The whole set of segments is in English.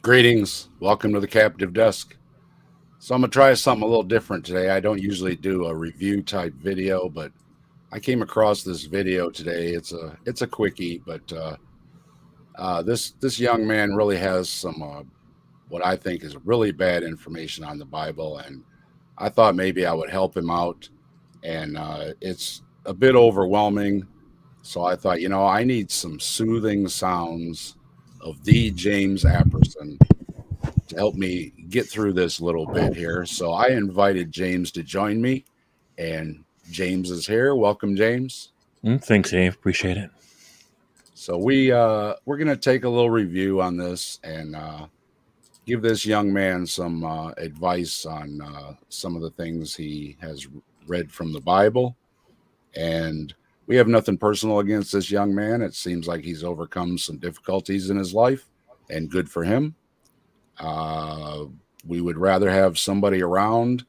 Greetings. Welcome to the Captive Desk. So I'm going to try something a little different today. I don't usually do a review type video, but I came across this video today. It's a quickie, but this young man really has some what I think is really bad information on the Bible, and I thought maybe I would help him out. And it's a bit overwhelming, so I thought, I need some soothing sounds of the James Apperson to help me get through this little bit here. So I invited James to join me, and James is here. Welcome, James. Thanks, Dave. Appreciate it. So we're gonna take a little review on this and give this young man some advice on some of the things he has read from the Bible. And we have nothing personal against this young man. It seems like he's overcome some difficulties in his life, and good for him. We would rather have somebody around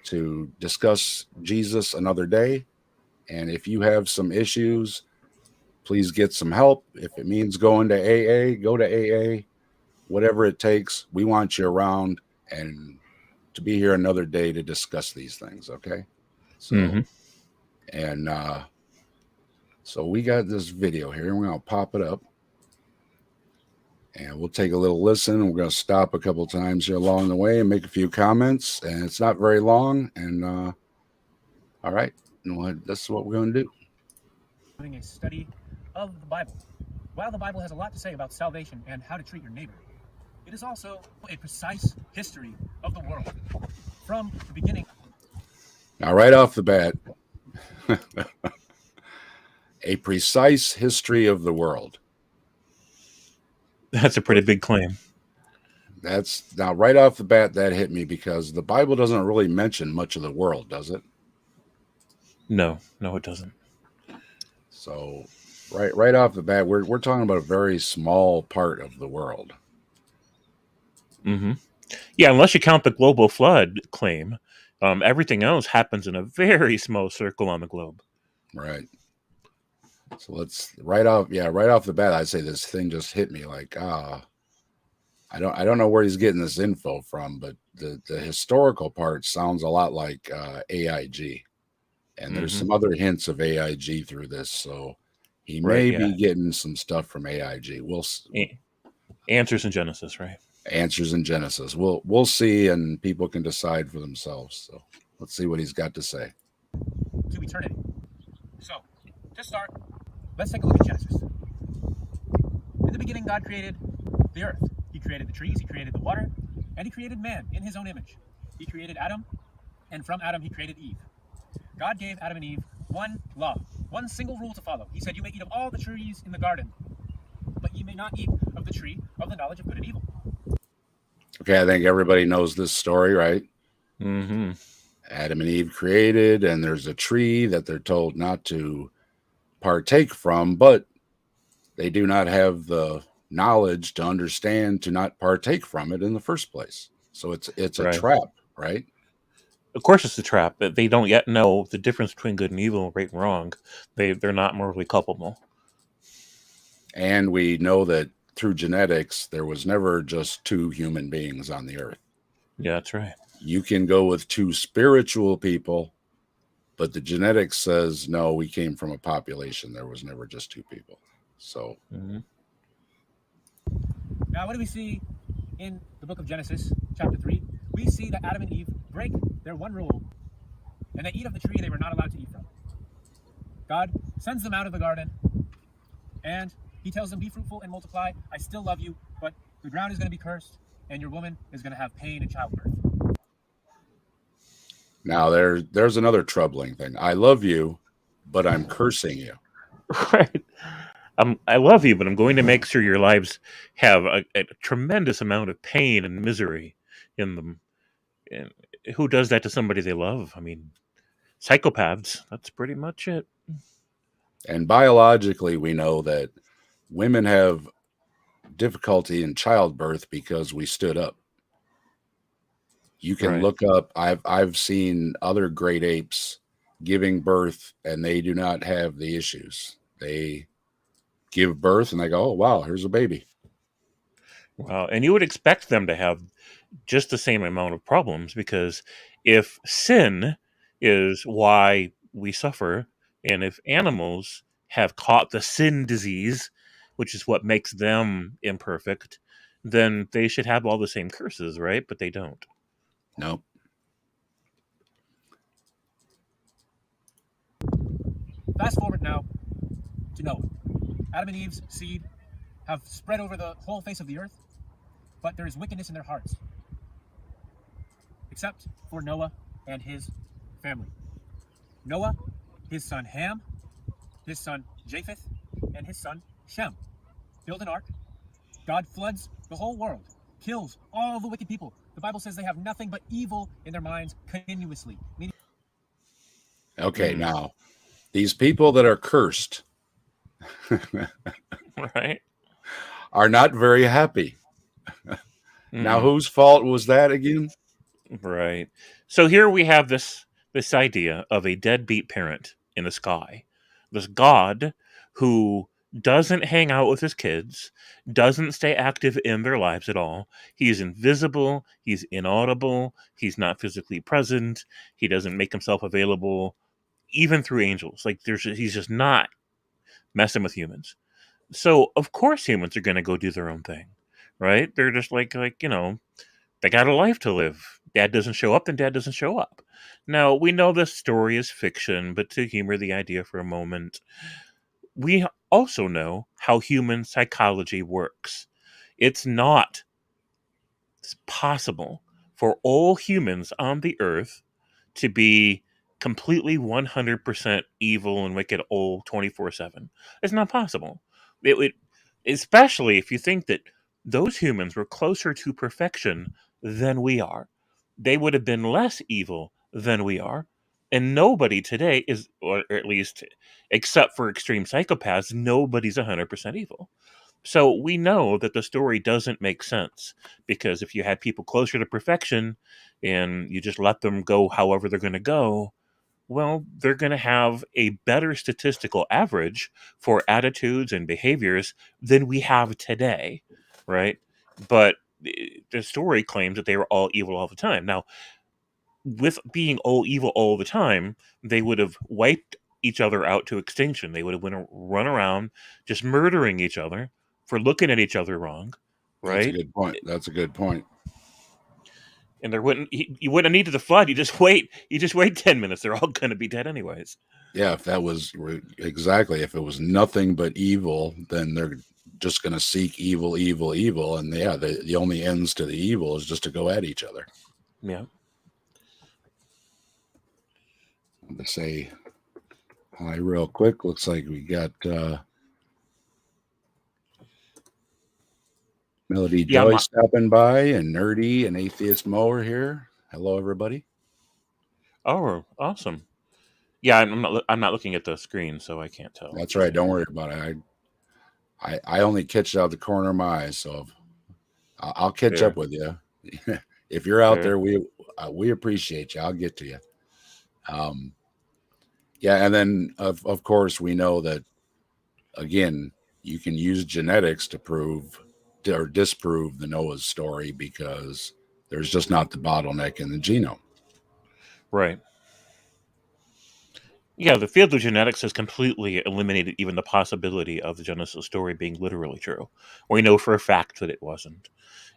to discuss Jesus another day. And if you have some issues, please get some help. If it means going to AA, go to AA. Whatever it takes, we want you around and to be here another day to discuss these things, okay? So, and so we got this video here, and we're going to pop it up. And we'll take a little listen. We're going to stop a couple times here along the way and make a few comments. And it's not very long. And all right, this is what we're going to do. Doing a study of the Bible. While the Bible has a lot to say about salvation and how to treat your neighbor, it is also a precise history of the world from the beginning. Now, right off the bat, a precise history of the world. That's a pretty big claim. That's now right off the bat that hit me because the Bible doesn't really mention much of the world, does it? No, it doesn't. So right off the bat, we're talking about a very small part of the world. Yeah, unless you count the global flood claim, everything else happens in a very small circle on the globe. Right. So let's right off the bat, I'd say this thing just hit me like, I don't know where he's getting this info from, but the historical part sounds a lot like AIG, and there's some other hints of AIG through this, so he may be getting some stuff from AIG. We'll Answers in Genesis, right? Answers in Genesis. We'll see, and people can decide for themselves. So let's see what he's got to say. To eternity. So to start, let's take a look at Genesis. In the beginning, God created the earth. He created the trees, he created the water, and he created man in his own image. He created Adam, and from Adam he created Eve. God gave Adam and Eve one law, one single rule to follow. He said, you may eat of all the trees in the garden, but you may not eat of the tree of the knowledge of good and evil. Okay, I think everybody knows this story, right? Adam and Eve created, and there's a tree that they're told not to partake from, but they do not have the knowledge to understand to not partake from it in the first place. So it's a trap, right? Of course it's a trap. They don't yet know the difference between good and evil, right and wrong. They're not morally culpable. And we know that through genetics, there was never just two human beings on the earth. Yeah, that's right. You can go with two spiritual people, but the genetics says, no, we came from a population. There was never just two people. So. Now, what do we see in the book of Genesis, chapter 3? We see that Adam and Eve break their one rule, and they eat of the tree they were not allowed to eat from. God sends them out of the garden, and he tells them, be fruitful and multiply. I still love you, but the ground is going to be cursed, and your woman is going to have pain in childbirth. Now, there's another troubling thing. I love you, but I'm cursing you. Right. I love you, but I'm going to make sure your lives have a tremendous amount of pain and misery in them. And who does that to somebody they love? I mean, psychopaths. That's pretty much it. And biologically, we know that women have difficulty in childbirth because we stood up. You can look up, I've seen other great apes giving birth, and they do not have the issues. They give birth and they go, oh, wow, here's a baby. Well, and you would expect them to have just the same amount of problems, because if sin is why we suffer, and if animals have caught the sin disease, which is what makes them imperfect, then they should have all the same curses, right? But they don't. Nope. Fast forward now to Noah. Adam and Eve's seed have spread over the whole face of the earth, but there is wickedness in their hearts, except for Noah and his family. Noah, his son Ham, his son Japheth, and his son Shem build an ark. God floods the whole world, kills all the wicked people. The Bible says they have nothing but evil in their minds continuously. Okay, now these people that are cursed Right? are not very happy. Now, Mm, whose fault was that again? right. So here we have this idea of a deadbeat parent in the sky, this God who doesn't hang out with his kids, doesn't stay active in their lives at all. He's invisible, he's inaudible, he's not physically present, he doesn't make himself available even through angels. Like he's just not messing with humans. So of course humans are going to go do their own thing, right? They're just like they got a life to live. Dad doesn't show up, then dad doesn't show up. Now, we know this story is fiction, but to humor the idea for a moment, we also know how human psychology works. It's not possible for all humans on the earth to be completely 100% evil and wicked all 24/7. It's not possible. It would, especially if you think that those humans were closer to perfection than we are. They would have been less evil than we are. And nobody today is, or at least except for extreme psychopaths, nobody's 100% evil. So we know that the story doesn't make sense, because if you had people closer to perfection and you just let them go however they're going to go, well, they're going to have a better statistical average for attitudes and behaviors than we have today, right? But the story claims that they were all evil all the time. Now, with being all evil all the time, they would have wiped each other out to extinction. They would have run around just murdering each other for looking at each other wrong, That's a right? good point. That's a good point. And there wouldn't you wouldn't have needed the flood. You just wait. You just wait 10 minutes. They're all going to be dead anyways. Yeah, if that was exactly, if it was nothing but evil, then they're just going to seek evil, evil, evil, and yeah, the only ends to the evil is just to go at each other. Yeah. To say hi real quick. Looks like we got Melody Joy stopping by, and Nerdy and Atheist Mower here. Hello, everybody. Oh, awesome. Yeah, I'm not looking at the screen, so I can't tell. That's right. Don't worry about it. I only catch out the corner of my eyes, so I'll catch up with you. If you're out there, we appreciate you. I'll get to you. Yeah, and then of course we know that again you can use genetics to prove or disprove the Noah's story, because there's just not the bottleneck in the genome. Right. Yeah, the field of genetics has completely eliminated even the possibility of the Genesis story being literally true. We know for a fact that it wasn't.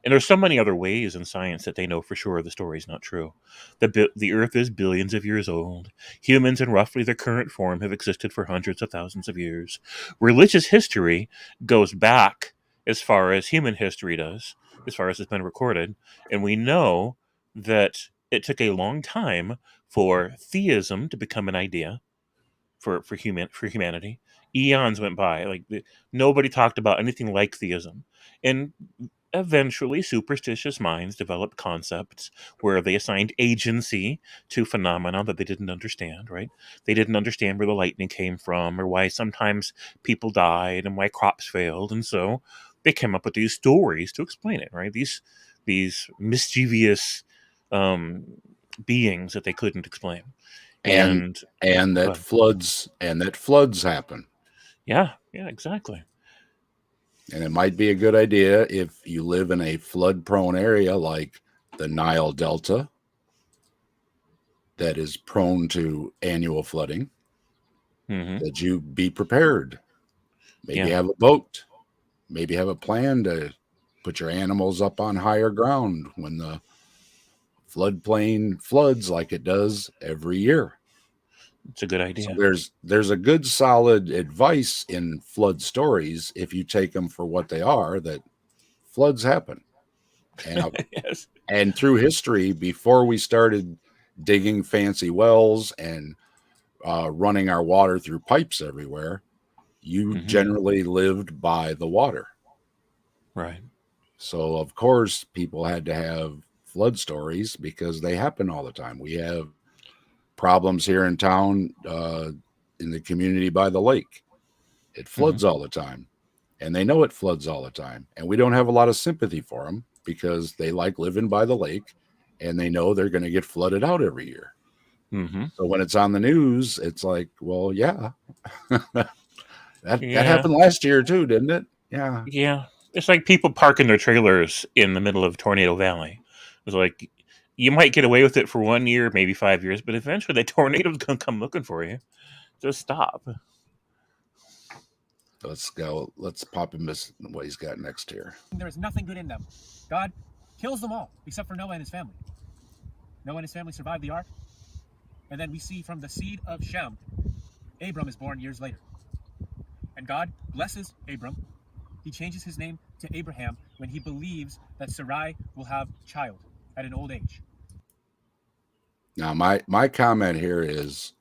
And there's so many other ways in science that they know for sure the story is not true. The Earth is billions of years old. Humans in roughly their current form have existed for hundreds of thousands of years. Religious history goes back as far as human history does, as far as it's been recorded. And we know that it took a long time for theism to become an idea for humanity. Eons went by, nobody talked about anything like theism, and eventually superstitious minds developed concepts where they assigned agency to phenomena that they didn't understand. Right? They didn't understand where the lightning came from, or why sometimes people died, and why crops failed, and so they came up with these stories to explain it. Right? These mischievous beings that they couldn't explain. And that floods happen. Yeah, exactly. And it might be a good idea if you live in a flood-prone area like the Nile Delta that is prone to annual flooding, that you be prepared. Maybe Yeah. have a boat. Maybe have a plan to put your animals up on higher ground when the floodplain floods like it does every year. It's a good So idea. there's a good solid advice in flood stories if you take them for what they are, that floods happen. And Yes. and through history, before we started digging fancy wells and running our water through pipes everywhere, you generally lived by the water. Right. So of course people had to have flood stories because they happen all the time. We have problems here in town, in the community by the lake. It floods all the time, and they know it floods all the time. And we don't have a lot of sympathy for them because they like living by the lake and they know they're going to get flooded out every year. So when it's on the news, it's like, well, yeah, that happened last year too, didn't it? Yeah. Yeah. It's like people parking their trailers in the middle of Tornado Valley. It's like you might get away with it for 1 year, maybe 5 years, but eventually the tornado's gonna come looking for you. Just stop. Let's go. Let's pop him this what he's got next here. There is nothing good in them. God kills them all, except for Noah and his family. Noah and his family survived the ark. And then we see from the seed of Shem, Abram is born years later. And God blesses Abram. He changes his name to Abraham when he believes that Sarai will have a child at an old age. Now, my comment here is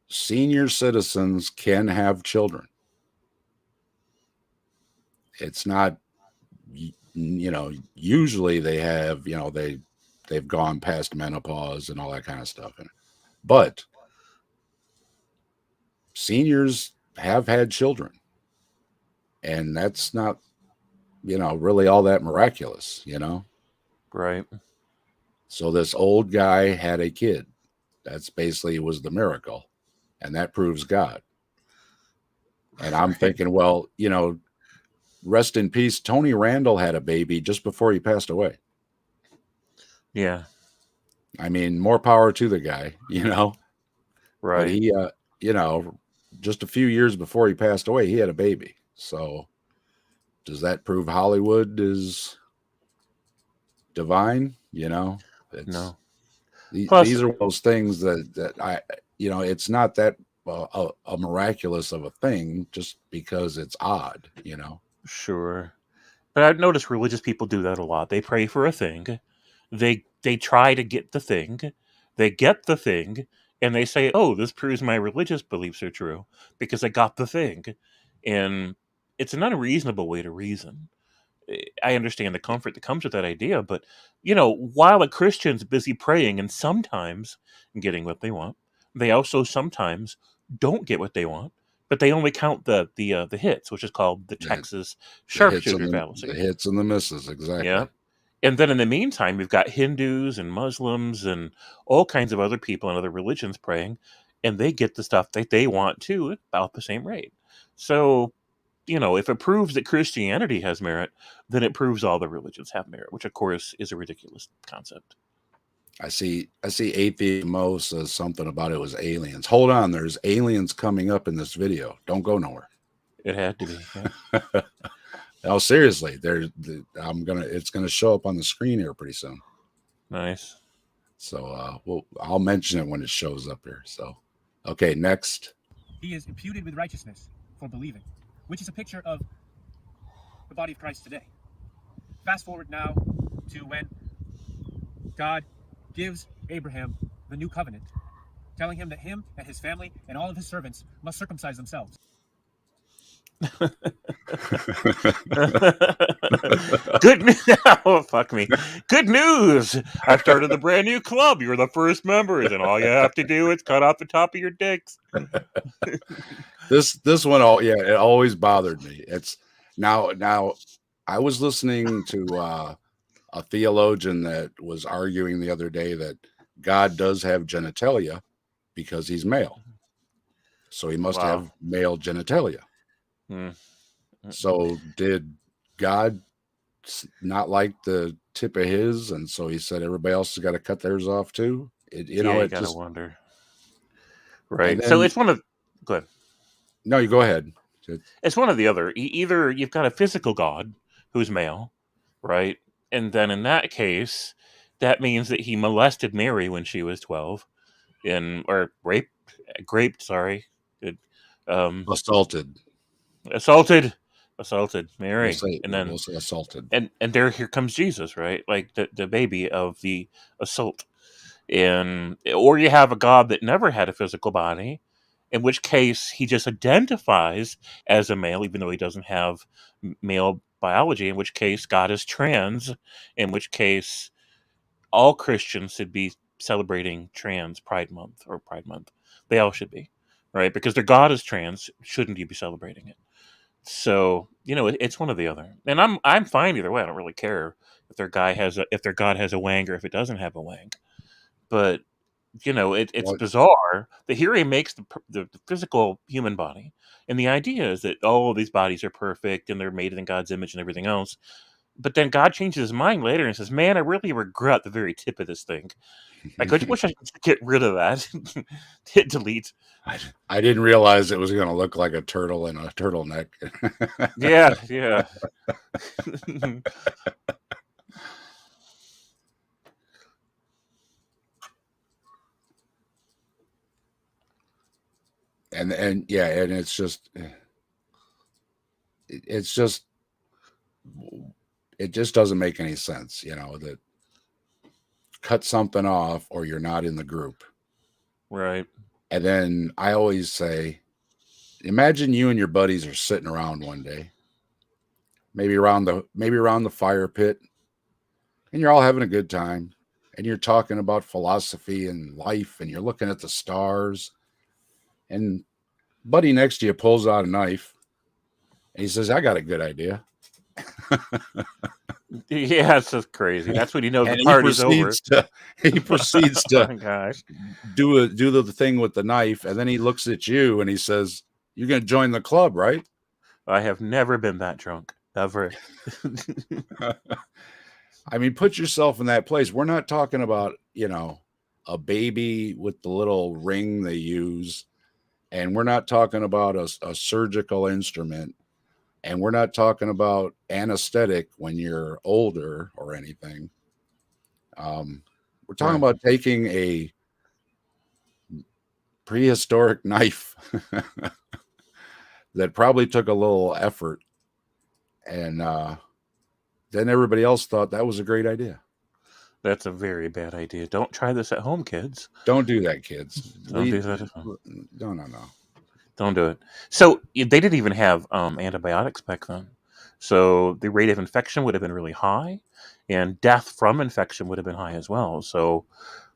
senior citizens can have children. It's not, usually they have, they've gone past menopause and all that kind of stuff. But seniors have had children, and that's not, really all that miraculous, Right. So this old guy had a kid. That's basically was the miracle, and that proves God. And I'm thinking, well, rest in peace. Tony Randall had a baby just before he passed away. Yeah. I mean, more power to the guy, Right. But he, just a few years before he passed away, he had a baby. So does that prove Hollywood is divine? No. These are those things that I, it's not that a miraculous of a thing just because it's odd, Sure. But I've noticed religious people do that a lot. They pray for a thing. They try to get the thing. They get the thing, and they say, "Oh, this proves my religious beliefs are true because I got the thing." And it's an unreasonable way to reason. I understand the comfort that comes with that idea, but while a Christian's busy praying and sometimes getting what they want, they also sometimes don't get what they want. But they only count the hits, which is called the Texas sharpshooter fallacy. The hits and the misses, exactly. Yeah. And then in the meantime, we've got Hindus and Muslims and all kinds of other people in other religions praying, and they get the stuff that they want too at about the same rate. So, if it proves that Christianity has merit, then it proves all the religions have merit, which of course is a ridiculous concept. I see Atheist Mo says something about it was aliens. Hold on, there's aliens coming up in this video. Don't go nowhere. It had to be. Yeah. No, seriously, it's gonna show up on the screen here pretty soon. Nice. So I'll mention it when it shows up here. So okay, next. He is imputed with righteousness for believing, which is a picture of the body of Christ today. Fast forward now to when God gives Abraham the new covenant, telling him that him and his family and all of his servants must circumcise themselves. Good oh, fuck me. Good news. I've started a brand new club. You're the first members, and all you have to do is cut off the top of your dicks. This one, it always bothered me. It's now I was listening to a theologian that was arguing the other day that God does have genitalia because he's male. So he must have male genitalia. So did God not like the tip of his, and so he said everybody else has got to cut theirs off too? Yeah, you It gotta just, wonder. and Right. So then it's one of go ahead. no, you go ahead. It's one of the other. Either you've got a physical God who's male, right? And then in that case, that means that he molested Mary when she was 12 or graped, sorry. Good. Um Assaulted. assaulted Mary. And then We'll say assaulted. and there here comes Jesus, right? Like the baby of the assault. And or you have a God that never had a physical body, in which case he just identifies as a male, even though he doesn't have male biology, in which case God is trans, in which case all Christians should be celebrating Trans Pride Month or Pride Month. They all should be, right? Because their God is trans, shouldn't you be celebrating it? So it's one or the other, and I'm fine either way. I don't really care if if their God has a wang or if it doesn't have a wang. But it's Well, bizarre that here he makes the physical human body, and the idea is that these bodies are perfect and they're made in God's image and everything else. But then God changes his mind later and says, "Man, I really regret the very tip of this thing. I could wish I could get rid of that." Hit delete. I didn't realize it was going to look like a turtle in a turtleneck. Yeah, yeah. and yeah, and it's just it just doesn't make any sense, that cut something off or you're not in the group. Right. And then I always say, imagine you and your buddies are sitting around one day, maybe around the fire pit, and you're all having a good time, and you're talking about philosophy and life, and you're looking at the stars, and buddy next to you pulls out a knife, and he says, "I got a good idea." Yeah, it's just crazy. That's when you know the And party's over. he proceeds Oh to my gosh. do the thing with the knife, and then he looks at you and he says, "You're going to join the club, right?" I have never been that drunk. Ever. I mean, put yourself in that place. We're not talking about, a baby with the little ring they use, and we're not talking about a surgical instrument, and we're not talking about anesthetic when you're older or anything. We're talking Right. about taking a prehistoric knife that probably took a little effort, and then everybody else thought that was a great idea. That's a very bad idea. Don't try this at home, kids. Don't do that, kids. Don't do that at home. No. Don't do it. So they didn't even have antibiotics back then. So the rate of infection would have been really high, and death from infection would have been high as well. So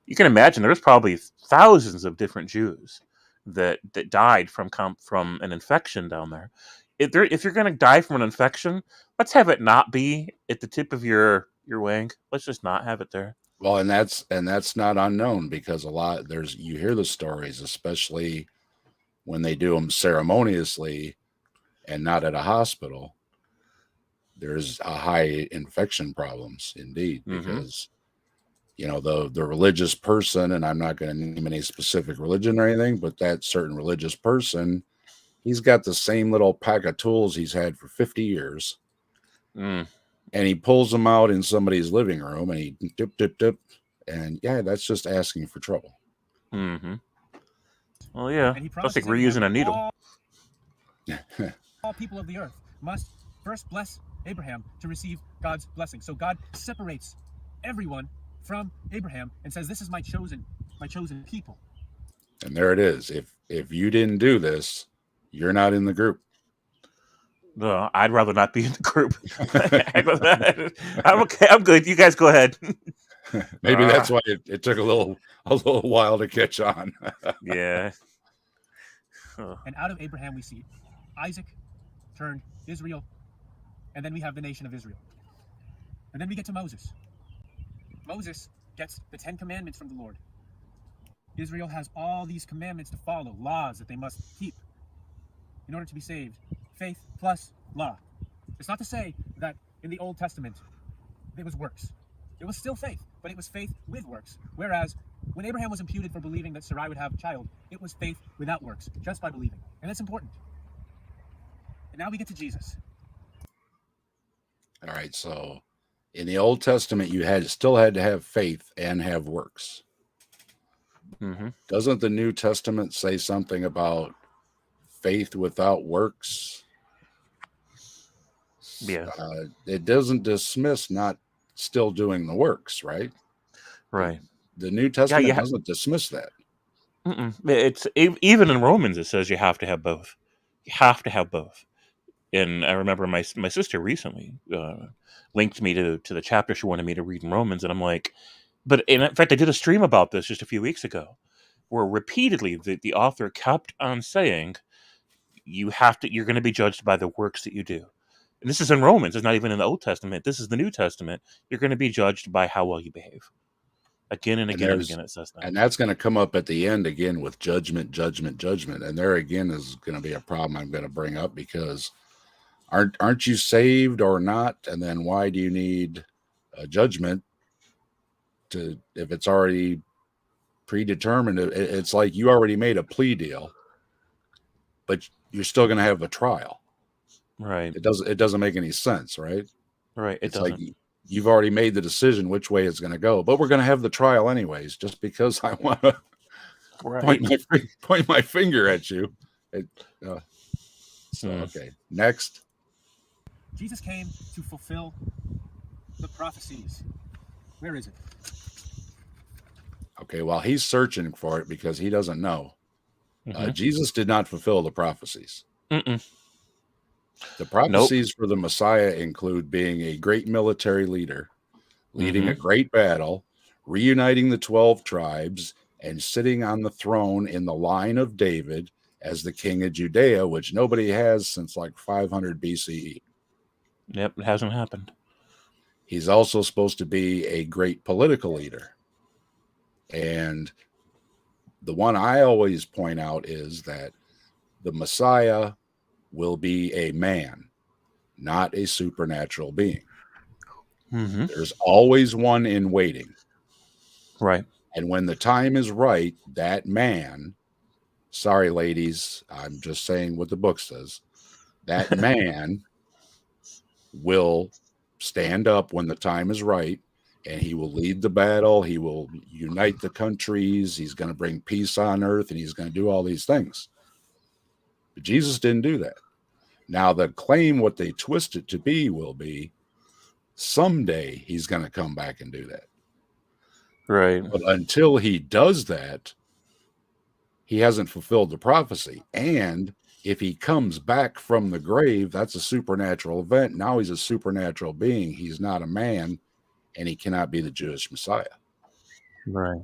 you can imagine there's probably thousands of different Jews that died from an infection down there. If you're going to die from an infection, let's have it not be at the tip of your wing. Let's just not have it there. Well, and that's not unknown, because you hear the stories, especially when they do them ceremoniously and not at a hospital. There's a high infection problems indeed, because the religious person, and I'm not going to name any specific religion or anything, but that certain religious person, he's got the same little pack of tools he's had for 50 years. And he pulls them out in somebody's living room, and he dip. And yeah, that's just asking for trouble. Mm-hmm. Well, yeah. And he That's like reusing a needle. All people of the earth must first bless Abraham to receive God's blessing. So God separates everyone from Abraham and says, "This is my chosen people." And there it is. If you didn't do this, you're not in the group. No, I'd rather not be in the group. I'm okay. I'm good. You guys go ahead. Maybe that's why it took a little while to catch on. Yeah. And out of Abraham we see Isaac turned Israel, and then we have the nation of Israel. And then we get to Moses. Moses gets the 10 commandments from the Lord. Israel has all these commandments to follow, laws that they must keep in order to be saved faith plus law. It's not to say that in the Old Testament there was works. It was still faith, but it was faith with works. Whereas when Abraham was imputed for believing that Sarai would have a child, it was faith without works, just by believing. And that's important. And now we get to Jesus. All right, so in the Old Testament, you still had to have faith and have works. Mm-hmm. Doesn't the New Testament say something about faith without works? Yeah. It doesn't dismiss not still doing the works, right? Right. The New Testament doesn't dismiss that. It's even in Romans, it says you have to have both. You have to have both. And I remember my sister recently linked me to the chapter she wanted me to read in Romans, and I'm like, but in fact, I did a stream about this just a few weeks ago, where repeatedly the author kept on saying, you're going to be judged by the works that you do. And this is in Romans. It's not even in the Old Testament. This is the New Testament. You're going to be judged by how well you behave. Again and again and again, it says that. And that's going to come up at the end again with judgment. And there again is going to be a problem I'm going to bring up, because aren't you saved or not? And then why do you need a judgment if it's already predetermined? It's like you already made a plea deal, but you're still going to have a trial. Right. It doesn't make any sense, right? Right. It's like you've already made the decision which way it's going to go, but we're going to have the trial anyways, just because I want to point my finger at you. Okay, next. Jesus came to fulfill the prophecies. Where is it? Okay, well, he's searching for it because he doesn't know. Mm-hmm. Jesus did not fulfill the prophecies. Mm-mm. The prophecies for the Messiah include being a great military leader, leading a great battle, reuniting the 12 tribes, and sitting on the throne in the line of David as the king of Judea, which nobody has since like 500 BCE. Yep, it hasn't happened. He's also supposed to be a great political leader. And the one I always point out is that the Messiah will be a man, not a supernatural being. Mm-hmm. There's always one in waiting. Right. And when the time is right, that man, sorry, ladies, I'm just saying what the book says, that man will stand up when the time is right, and he will lead the battle. He will unite the countries. He's going to bring peace on earth, and he's going to do all these things. But Jesus didn't do that. Now, the claim, what they twist it to be, will be someday he's going to come back and do that. Right. But until he does that, he hasn't fulfilled the prophecy. And if he comes back from the grave, that's a supernatural event. Now he's a supernatural being. He's not a man, and he cannot be the Jewish Messiah. Right.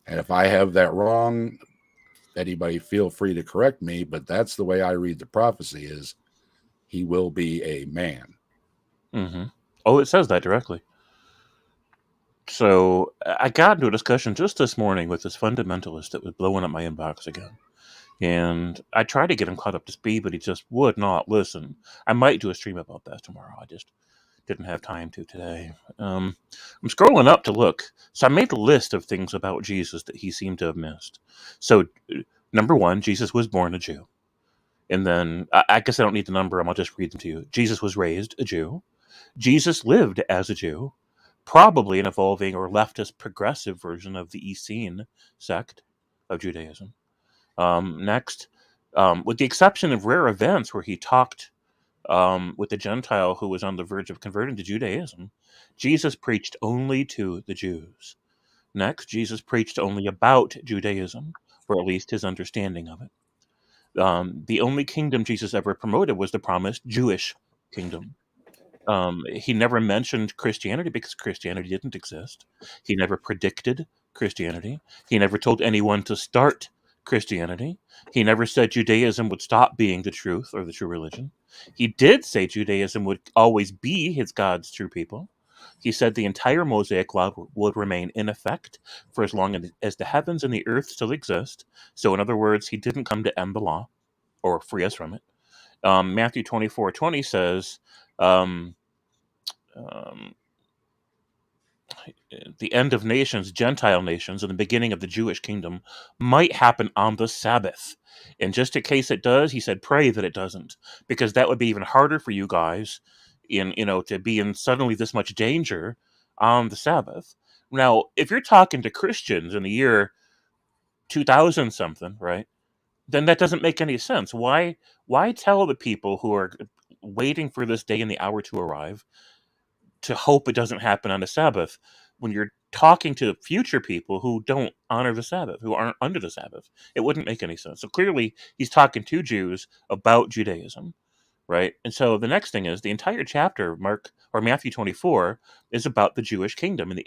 And if I have that wrong, anybody feel free to correct me, but that's the way I read the prophecy, is he will be a man. Mm-hmm. Oh, it says that directly. So I got into a discussion just this morning with this fundamentalist that was blowing up my inbox again. And I tried to get him caught up to speed, but he just would not listen. I might do a stream about that tomorrow. I just didn't have time to today. I'm scrolling up to look. So I made a list of things about Jesus that he seemed to have missed. So number one, Jesus was born a Jew. And then I guess I don't need the number. I'll just read them to you. Jesus was raised a Jew. Jesus lived as a Jew, probably an evolving or leftist progressive version of the Essene sect of Judaism. Next, with the exception of rare events where he talked with a Gentile who was on the verge of converting to Judaism, Jesus preached only to the Jews. Next, Jesus preached only about Judaism, or at least his understanding of it. The only kingdom Jesus ever promoted was the promised Jewish kingdom. He never mentioned Christianity because Christianity didn't exist. He never predicted Christianity. He never told anyone to start Christianity. He never said Judaism would stop being the truth or the true religion. He did say Judaism would always be his God's true people. He said the entire Mosaic law would remain in effect for as long as the heavens and the earth still exist. So in other words, he didn't come to end the law or free us from it. Matthew 24:20 says, um, um, the end of nations, Gentile nations, and the beginning of the Jewish kingdom might happen on the Sabbath. And just in case it does, he said, pray that it doesn't, because that would be even harder for you guys to be in suddenly this much danger on the Sabbath. Now, if you're talking to Christians in the year 2000 something, right? Then that doesn't make any sense. Why tell the people who are waiting for this day and the hour to arrive to hope it doesn't happen on the Sabbath when you're talking to future people who don't honor the Sabbath, who aren't under the Sabbath? It wouldn't make any sense. So clearly he's talking to Jews about Judaism, right? And so the next thing is the entire chapter, Matthew 24, is about the Jewish kingdom and the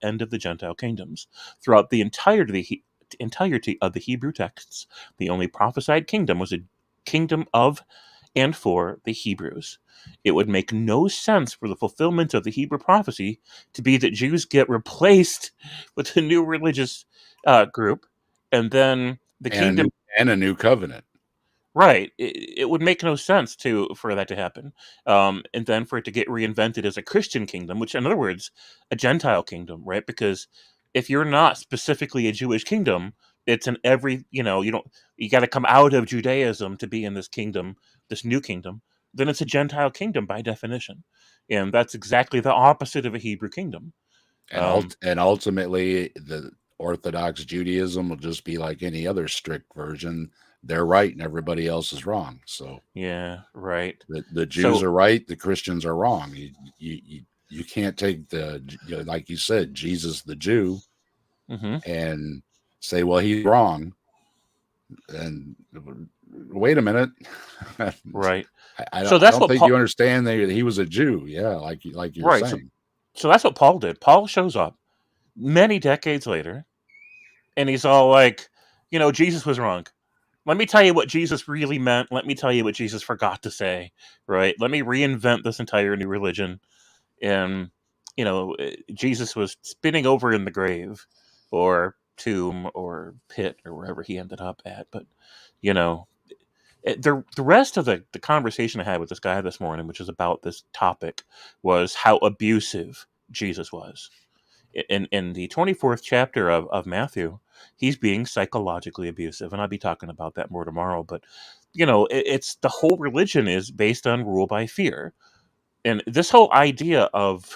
end of the Gentile kingdoms. Throughout the entirety of the Hebrew texts, the only prophesied kingdom was a kingdom of and for the Hebrews. It would make no sense for the fulfillment of the Hebrew prophecy to be that Jews get replaced with a new religious group, and then the kingdom and a new covenant. Right. It would make no sense for that to happen. And then for it to get reinvented as a Christian kingdom, which in other words, a Gentile kingdom, right? Because if you're not specifically a Jewish kingdom, it's an you got to come out of Judaism to be in this kingdom, this new kingdom, then it's a Gentile kingdom by definition. And that's exactly the opposite of a Hebrew kingdom. And ultimately, the Orthodox Judaism will just be like any other strict version. They're right and everybody else is wrong. So yeah, right. The Jews are right, the Christians are wrong. You can't take like you said, Jesus the Jew, and say, well, he's wrong. And wait a minute, right? I don't think you understand that he was a Jew. Yeah, like you're right. saying. So that's what Paul did. Paul shows up many decades later, and he's all like, Jesus was wrong. Let me tell you what Jesus really meant. Let me tell you what Jesus forgot to say, right? Let me reinvent this entire new religion. And, Jesus was spinning over in the grave or tomb or pit or wherever he ended up at. But, the rest of the conversation I had with this guy this morning, which is about this topic, was how abusive Jesus was. In the 24th chapter of Matthew, he's being psychologically abusive, and I'll be talking about that more tomorrow. But it's the whole religion is based on rule by fear, and this whole idea of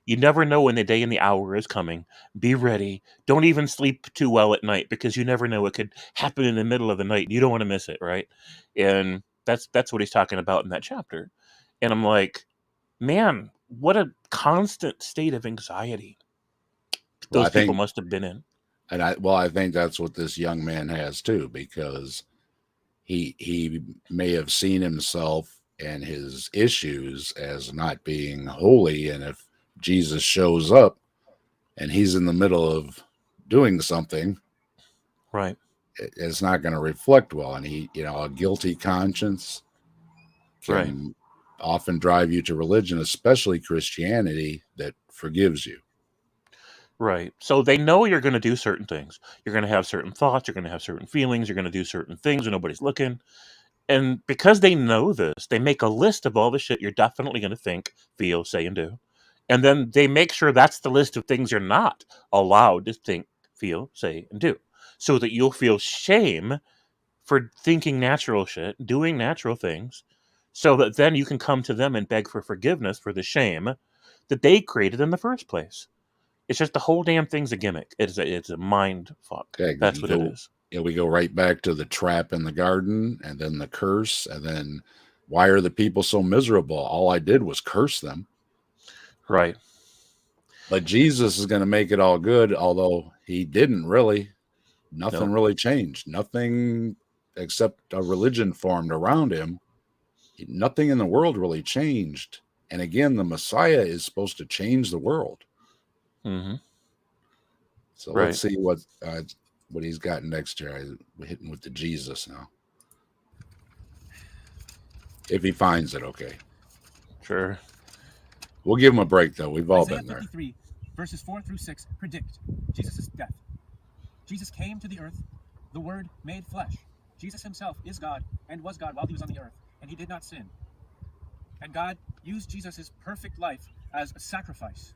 you never know when the day and the hour is coming. Be ready. Don't even sleep too well at night because you never know what could happen in the middle of the night. You don't want to miss it, right? And that's what he's talking about in that chapter. And I'm like, man, what a constant state of anxiety those people must have been in. And I think that's what this young man has too, because he may have seen himself and his issues as not being holy, and if Jesus shows up and he's in the middle of doing something, right, it's not going to reflect well. And a guilty conscience can often drive you to religion, especially Christianity, that forgives you. Right. So they know you're going to do certain things. You're going to have certain thoughts. You're going to have certain feelings. You're going to do certain things when nobody's looking. And because they know this, they make a list of all the shit you're definitely going to think, feel, say, and do. And then they make sure that's the list of things you're not allowed to think, feel, say, and do. So that you'll feel shame for thinking natural shit, doing natural things, so that then you can come to them and beg for forgiveness for the shame that they created in the first place. It's just the whole damn thing's a gimmick. It's a mind fuck. Okay, that's what it is. Yeah, we go right back to the trap in the garden, and then the curse, and then why are the people so miserable? All I did was curse them. Right. But Jesus is going to make it all good, although he didn't really. Nothing really changed. Nothing except a religion formed around him. Nothing in the world really changed. And again, the Messiah is supposed to change the world. Mm-hmm. So let's see what he's got next year. We're hitting with the Jesus now. If he finds it, okay. Sure. We'll give him a break, though. We've all been there. 53, verses 4 through 6 predict Jesus' death. Jesus came to the earth, the Word made flesh. Jesus himself is God and was God while he was on the earth, and he did not sin. And God used Jesus' perfect life as a sacrifice.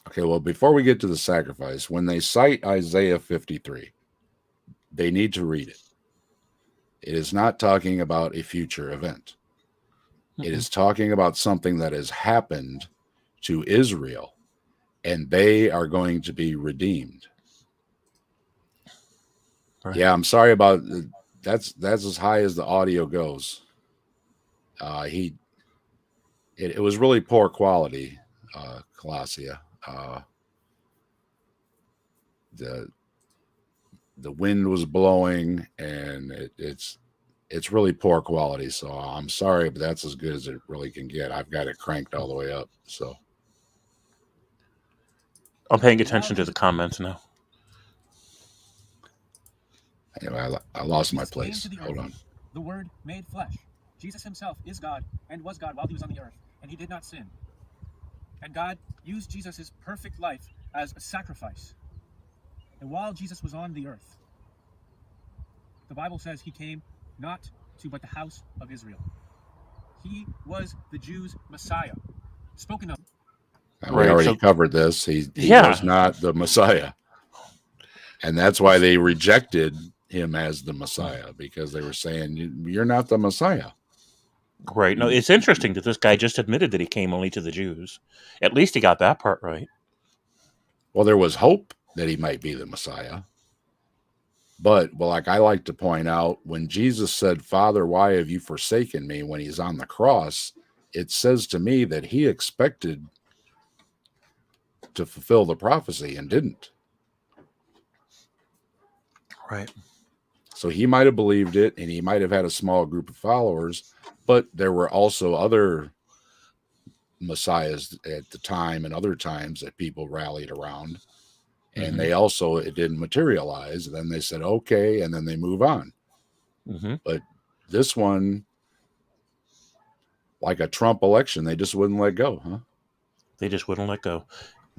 Okay, well, before we get to the sacrifice, when they cite Isaiah 53, they need to read it. It is not talking about a future event. It is talking about something that has happened to Israel, and they are going to be redeemed. Right. Yeah, I'm sorry about that's as high as the audio goes. It was really poor quality, Colossia. The wind was blowing, and it's really poor quality. So I'm sorry, but that's as good as it really can get. I've got it cranked all the way up. So I'm paying attention to the comments now. anyway, I lost my Jesus came place. to the Hold earth, on. the Word made flesh. Jesus himself is God and was God while he was on the earth, and he did not sin. And God used Jesus' perfect life as a sacrifice. And while Jesus was on the earth, the Bible says he came not to but the house of Israel. He was the Jews' Messiah, spoken of. And we Right, already so covered this. He yeah, was not the Messiah. And that's why they rejected him as the Messiah, because they were saying, you're not the Messiah. right. No, it's interesting that this guy just admitted that he came only to the Jews. At least he got that part right. Well, there was hope that he might be the Messiah. But, well, like I like to point out, when Jesus said, Father, why have you forsaken me? When he's on the cross, it says to me that he expected to fulfill the prophecy and didn't. Right. So he might have believed it, and he might have had a small group of followers, but there were also other messiahs at the time and other times that people rallied around, and they also, it didn't materialize. And then they said, okay, and then they move on. But this one, like a Trump election, they just wouldn't let go, huh? They just wouldn't let go.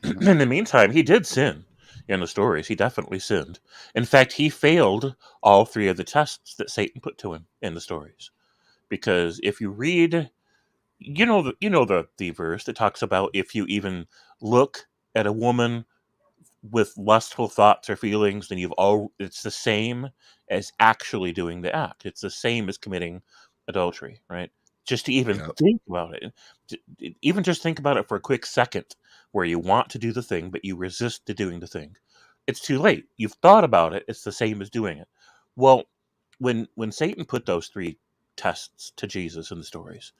In the meantime, he did sin in the stories. He definitely sinned. In fact, he failed all three of the tests that Satan put to him in the stories. Because if you read, the verse that talks about if you even look at a woman with lustful thoughts or feelings, then it's the same as actually doing the act. It's the same as committing adultery, right? Just to even think about it, even just think about it for a quick second, where you want to do the thing but you resist to doing the thing. It's too late. You've thought about it. It's the same as doing it. Well, when Satan put those three tests to Jesus in the stories,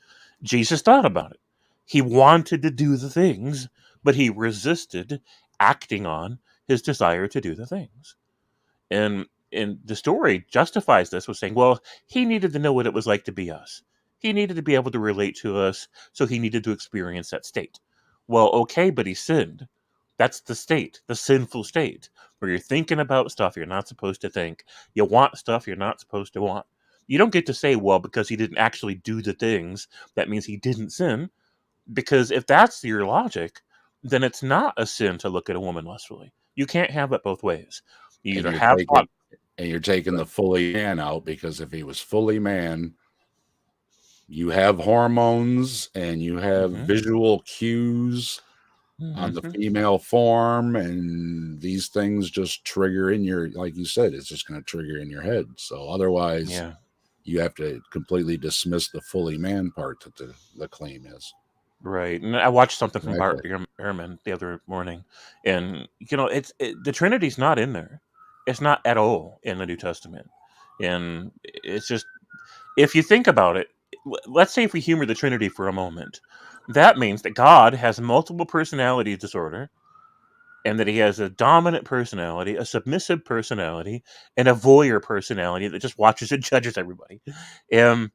Jesus thought about it. He wanted to do the things, but he resisted acting on his desire to do the things. And the story justifies this with saying, well, he needed to know what it was like to be us. He needed to be able to relate to us, so he needed to experience that state. Well, okay, but he sinned. That's the state, the sinful state, where you're thinking about stuff you're not supposed to think. You want stuff you're not supposed to want. You don't get to say, well, because he didn't actually do the things, that means he didn't sin. Because if that's your logic, then it's not a sin to look at a woman lustfully. You can't have it both ways. You And either have thought. you're taking the fully man out, because if he was fully man, you have hormones and you have visual cues on the female form, and these things just trigger in your, like you said, it's just going to trigger in your head. So otherwise, you have to completely dismiss the fully man part that the claim is. Right. And I watched something from Bart Ehrman the other morning, and the Trinity's not in there. It's not at all in the New Testament. And it's just, if you think about it, let's say if we humor the Trinity for a moment, that means that God has multiple personality disorder, and that he has a dominant personality, a submissive personality, and a voyeur personality that just watches and judges everybody. And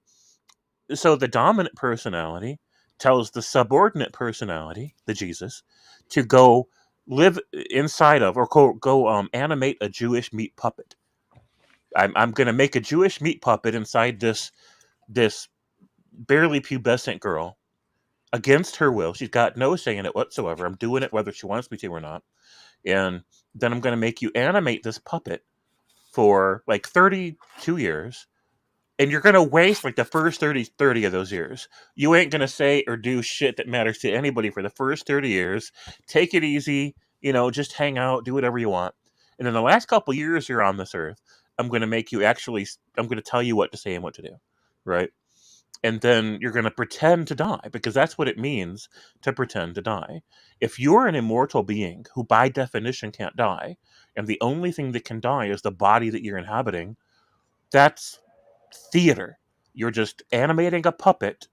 so the dominant personality tells the subordinate personality, the Jesus, to go live inside of, or go animate a Jewish meat puppet. I'm going to make a Jewish meat puppet inside this barely pubescent girl against her will. She's got no say in it whatsoever. I'm doing it whether she wants me to or not. And then I'm going to make you animate this puppet for like 32 years, and you're going to waste like the first 30 of those years. You ain't going to say or do shit that matters to anybody for the first 30 years. Take it easy, just hang out, do whatever you want. And in the last couple years you're on this earth, I'm going to tell you what to say and what to do, right? And then you're going to pretend to die, because that's what it means to pretend to die. If you're an immortal being who by definition can't die, and the only thing that can die is the body that you're inhabiting, that's theater. You're just animating a puppet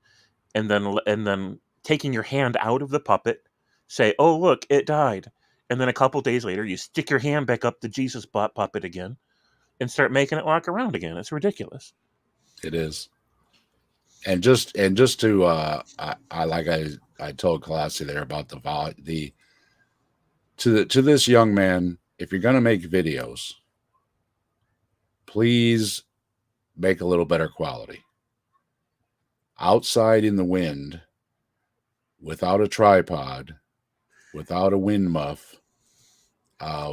and then taking your hand out of the puppet, say, "Oh, look, it died." And then a couple days later, you stick your hand back up the Jesus puppet again and start making it walk around again. It's ridiculous. It is. And just to I told Colossi there about to this young man, if you're going to make videos, please make a little better quality. Outside in the wind, without a tripod, without a wind muff,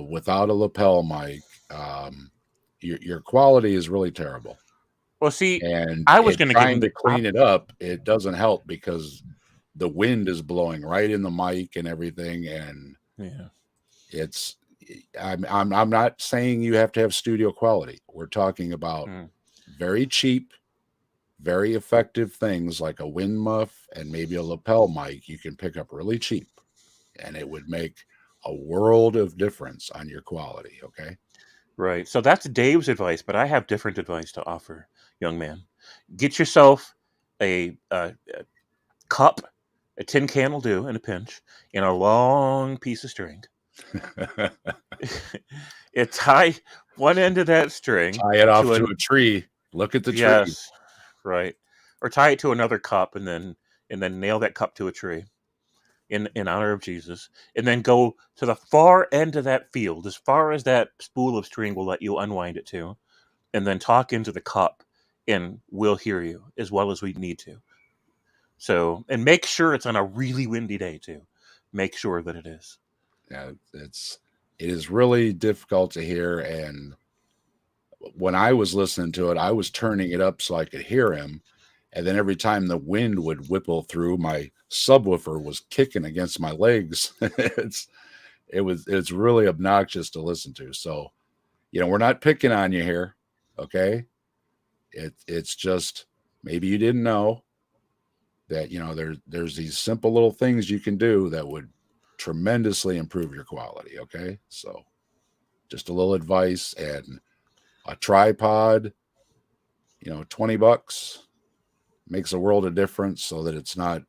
without a lapel mic, your quality is really terrible. Well, see, And I was going to give him to clean it up. It doesn't help because the wind is blowing right in the mic and everything, and it's. I'm not saying you have to have studio quality. We're talking about very cheap, very effective things like a wind muff and maybe a lapel mic you can pick up really cheap, and it would make a world of difference on your quality. Okay. Right. So that's Dave's advice, but I have different advice to offer, young man. Get yourself a cup, a tin can will do in a pinch, and a long piece of string. Tie one end of that string. Tie it off to a tree. Look at the tree. Yes, right. Or tie it to another cup and then nail that cup to a tree in honor of Jesus. And then go to the far end of that field, as far as that spool of string will let you unwind it to, and then talk into the cup, and we'll hear you as well as we need to. So, and make sure it's on a really windy day too. Make sure that it is. Yeah, it is really difficult to hear. And when I was listening to it, I was turning it up so I could hear him. And then every time the wind would whipple through, my subwoofer was kicking against my legs. It's really obnoxious to listen to. So, we're not picking on you here. Okay. It's just, maybe you didn't know that, there's these simple little things you can do that would tremendously improve your quality. Okay. So just a little advice, and a tripod, $20 makes a world of difference so that it's not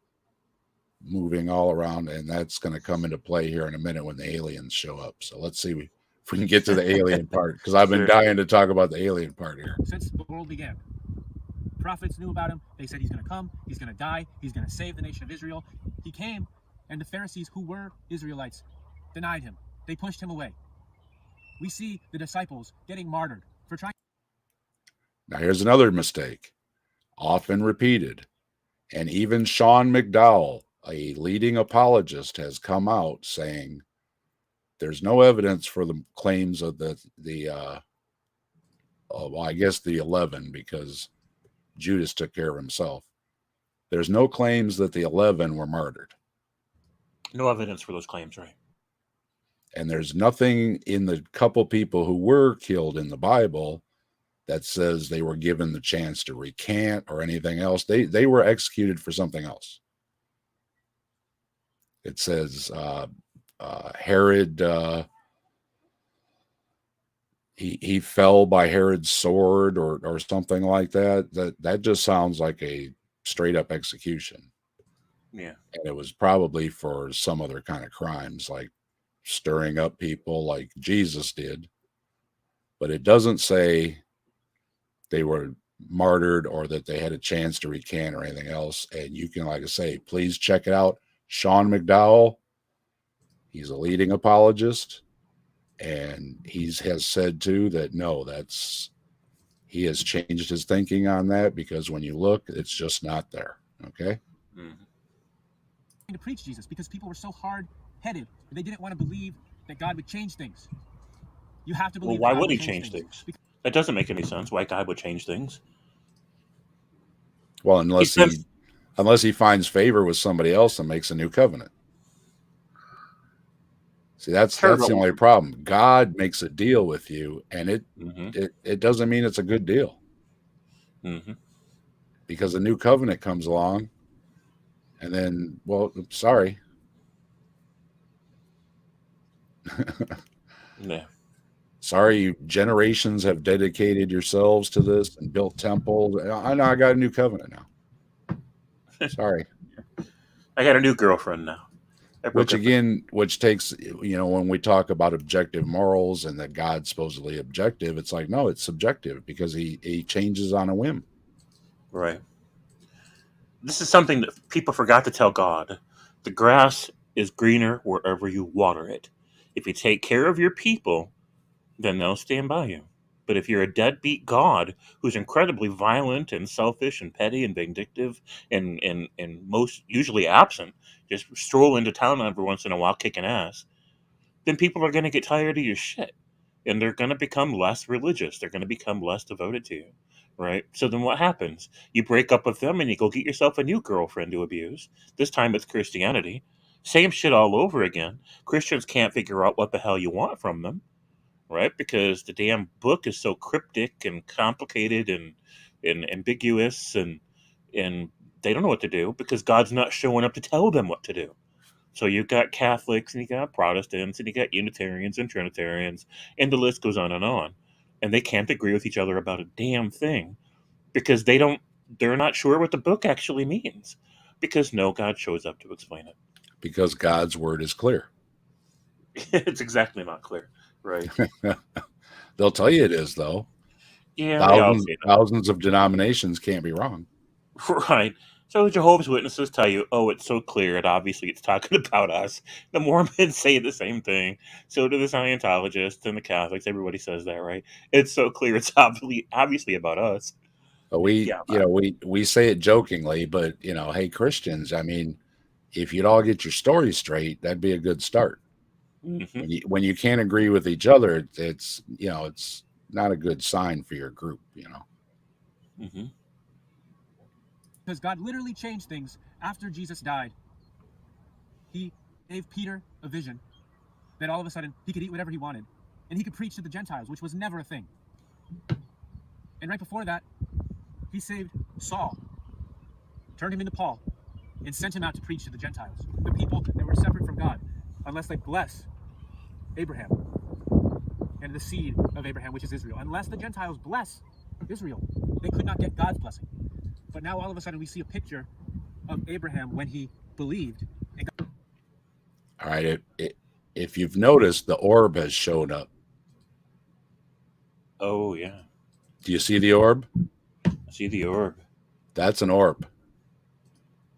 moving all around. And that's going to come into play here in a minute when the aliens show up. So let's see if we can get to the alien part, because I've been dying to talk about the alien part here. Since the world began, prophets knew about him. They said he's going to come, he's going to die, he's going to save the nation of Israel. He came, and the Pharisees, who were Israelites, denied him. They pushed him away. We see the disciples getting martyred for trying. Now here's another mistake, often repeated. And even Sean McDowell, a leading apologist, has come out saying there's no evidence for the claims of the 11, because Judas took care of himself. There's no claims that the 11 were martyred. No evidence for those claims, right? And there's nothing in the couple people who were killed in the Bible that says they were given the chance to recant or anything else. They were executed for something else. It says Herod, he fell by Herod's sword or something like that. That just sounds like a straight up execution. Yeah. And it was probably for some other kind of crimes, like stirring up people like Jesus did. But it doesn't say they were martyred or that they had a chance to recant or anything else. And you can, like I say, please check it out. Sean McDowell, he's a leading apologist, and he has said too that he has changed his thinking on that, because when you look, it's just not there. Okay. Mm-hmm. To preach Jesus, because people were so hard-headed. They didn't want to believe that God would change things. You have to believe. Well, why would he change things? That doesn't make any sense. Why God would change things? Well, He says, unless he finds favor with somebody else and makes a new covenant. See, that's sure, the only problem. God makes a deal with you, and it doesn't mean it's a good deal, because a new covenant comes along, and then, well, sorry. Yeah. Sorry, generations have dedicated yourselves to this and built temples. I know I got a new covenant now. Sorry. I got a new girlfriend now. Which takes, when we talk about objective morals and that God's supposedly objective, it's like, no, it's subjective, because he changes on a whim. Right. This is something that people forgot to tell God. The grass is greener wherever you water it. If you take care of your people, then they'll stand by you. But if you're a deadbeat God who's incredibly violent and selfish and petty and vindictive and most usually absent, just stroll into town every once in a while kicking ass, then people are going to get tired of your shit. And they're going to become less religious. They're going to become less devoted to you. Right? So then what happens? You break up with them and you go get yourself a new girlfriend to abuse. This time it's Christianity. Same shit all over again. Christians can't figure out what the hell you want from them, right? Because the damn book is so cryptic and complicated and ambiguous, and they don't know what to do because God's not showing up to tell them what to do. So you've got Catholics and you got Protestants and you got Unitarians and Trinitarians, and the list goes on, and they can't agree with each other about a damn thing because they're not sure what the book actually means, because no God shows up to explain it. Because God's word is clear. It's exactly not clear, right? They'll tell you it is, though. Yeah, thousands of denominations can't be wrong. Right. So Jehovah's Witnesses tell you, oh, it's so clear, it's talking about us. The Mormons say the same thing. So do the Scientologists and the Catholics. Everybody says that, right? It's so clear, it's obviously about us. But we say it jokingly, but hey, Christians, I mean, if you'd all get your story straight, that'd be a good start. Mm-hmm. When you can't agree with each other, it's not a good sign for your group, Mm-hmm. Because God literally changed things after Jesus died. He gave Peter a vision that all of a sudden he could eat whatever he wanted, and he could preach to the Gentiles, which was never a thing. And right before that, he saved Saul, turned him into Paul, and sent him out to preach to the Gentiles, the people that were separate from God, unless they bless Abraham and the seed of Abraham, which is Israel. Unless the Gentiles bless Israel, they could not get God's blessing. But now all of a sudden we see a picture of Abraham when he believed. All right, if you've noticed, the orb has shown up. Oh, yeah. Do you see the orb? I see the orb. That's an orb.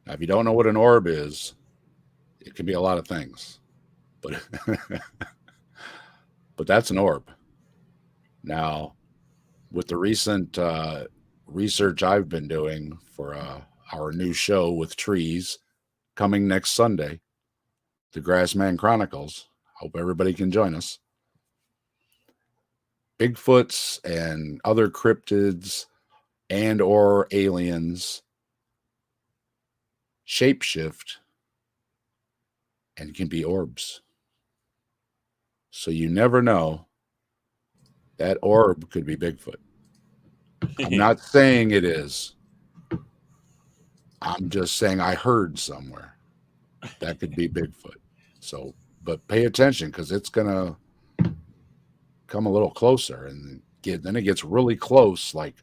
Now, if you don't know what an orb is, it can be a lot of things. But but that's an orb. Now, with the recent research I've been doing for our new show with trees coming next Sunday, the Grassman Chronicles, hope everybody can join us. Bigfoots and other cryptids and or aliens shapeshift and can be orbs. So you never know. That orb could be Bigfoot. I'm not saying it is. I'm just saying I heard somewhere that could be Bigfoot. So, but pay attention, because it's going to come a little closer, and then it gets really close, like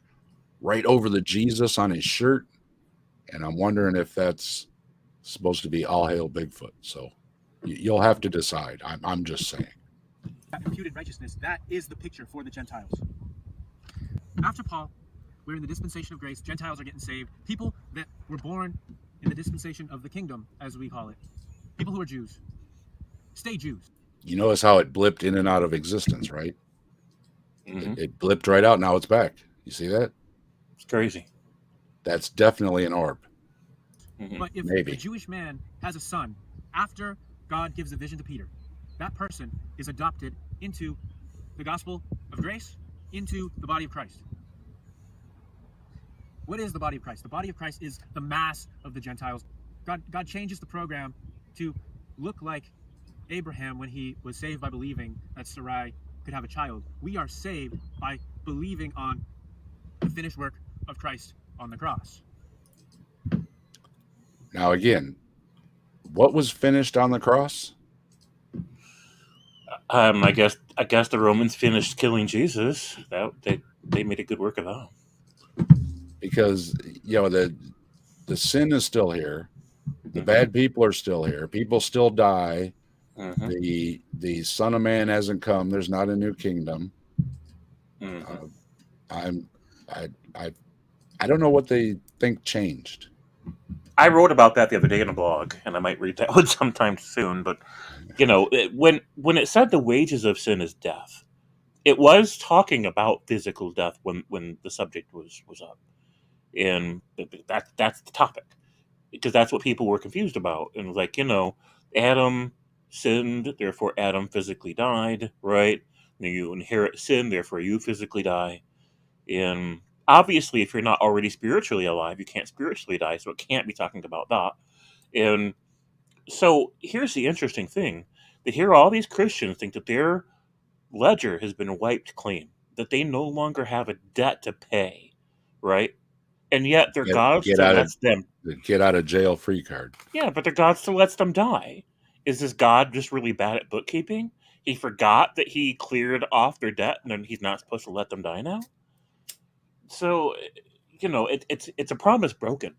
right over the Jesus on his shirt. And I'm wondering if that's supposed to be all hail Bigfoot. So you'll have to decide. I'm just saying. That imputed righteousness, that is the picture for the Gentiles. After Paul, we're in the dispensation of grace. Gentiles are getting saved. People that were born in the dispensation of the kingdom, as we call it. People who are Jews. Stay Jews. You notice how it blipped in and out of existence, right? Mm-hmm. It blipped right out. Now it's back. You see that? It's crazy. That's definitely an orb. Mm-hmm. But if Maybe a Jewish man has a son after God gives a vision to Peter, that person is adopted into the gospel of grace into the body of Christ. What is the body of Christ? The body of Christ is the mass of the Gentiles. God changes the program to look like Abraham when he was saved by believing that Sarai could have a child. We are saved by believing on the finished work of Christ on the cross. Now, again, what was finished on the cross? I guess the Romans finished killing Jesus. They made a good work of that. Because the sin is still here, the bad people are still here, people still die. The Son of Man hasn't come. There's not a new kingdom. I don't know what they think changed. I wrote about that the other day in a blog, and I might read that one sometime soon. But when it said the wages of sin is death, it was talking about physical death when the subject was up, and that's the topic, because that's what people were confused about. And like, Adam sinned, therefore Adam physically died, right? And you inherit sin, therefore you physically die. And obviously, if you're not already spiritually alive, you can't spiritually die, so it can't be talking about that. And so here's the interesting thing, that here all these Christians think that their ledger has been wiped clean, that they no longer have a debt to pay, right? And yet their God still lets them get out of jail free card. Yeah, but their God still lets them die. Is this God just really bad at bookkeeping? He forgot that he cleared off their debt, and then he's not supposed to let them die now? So, it's a promise broken.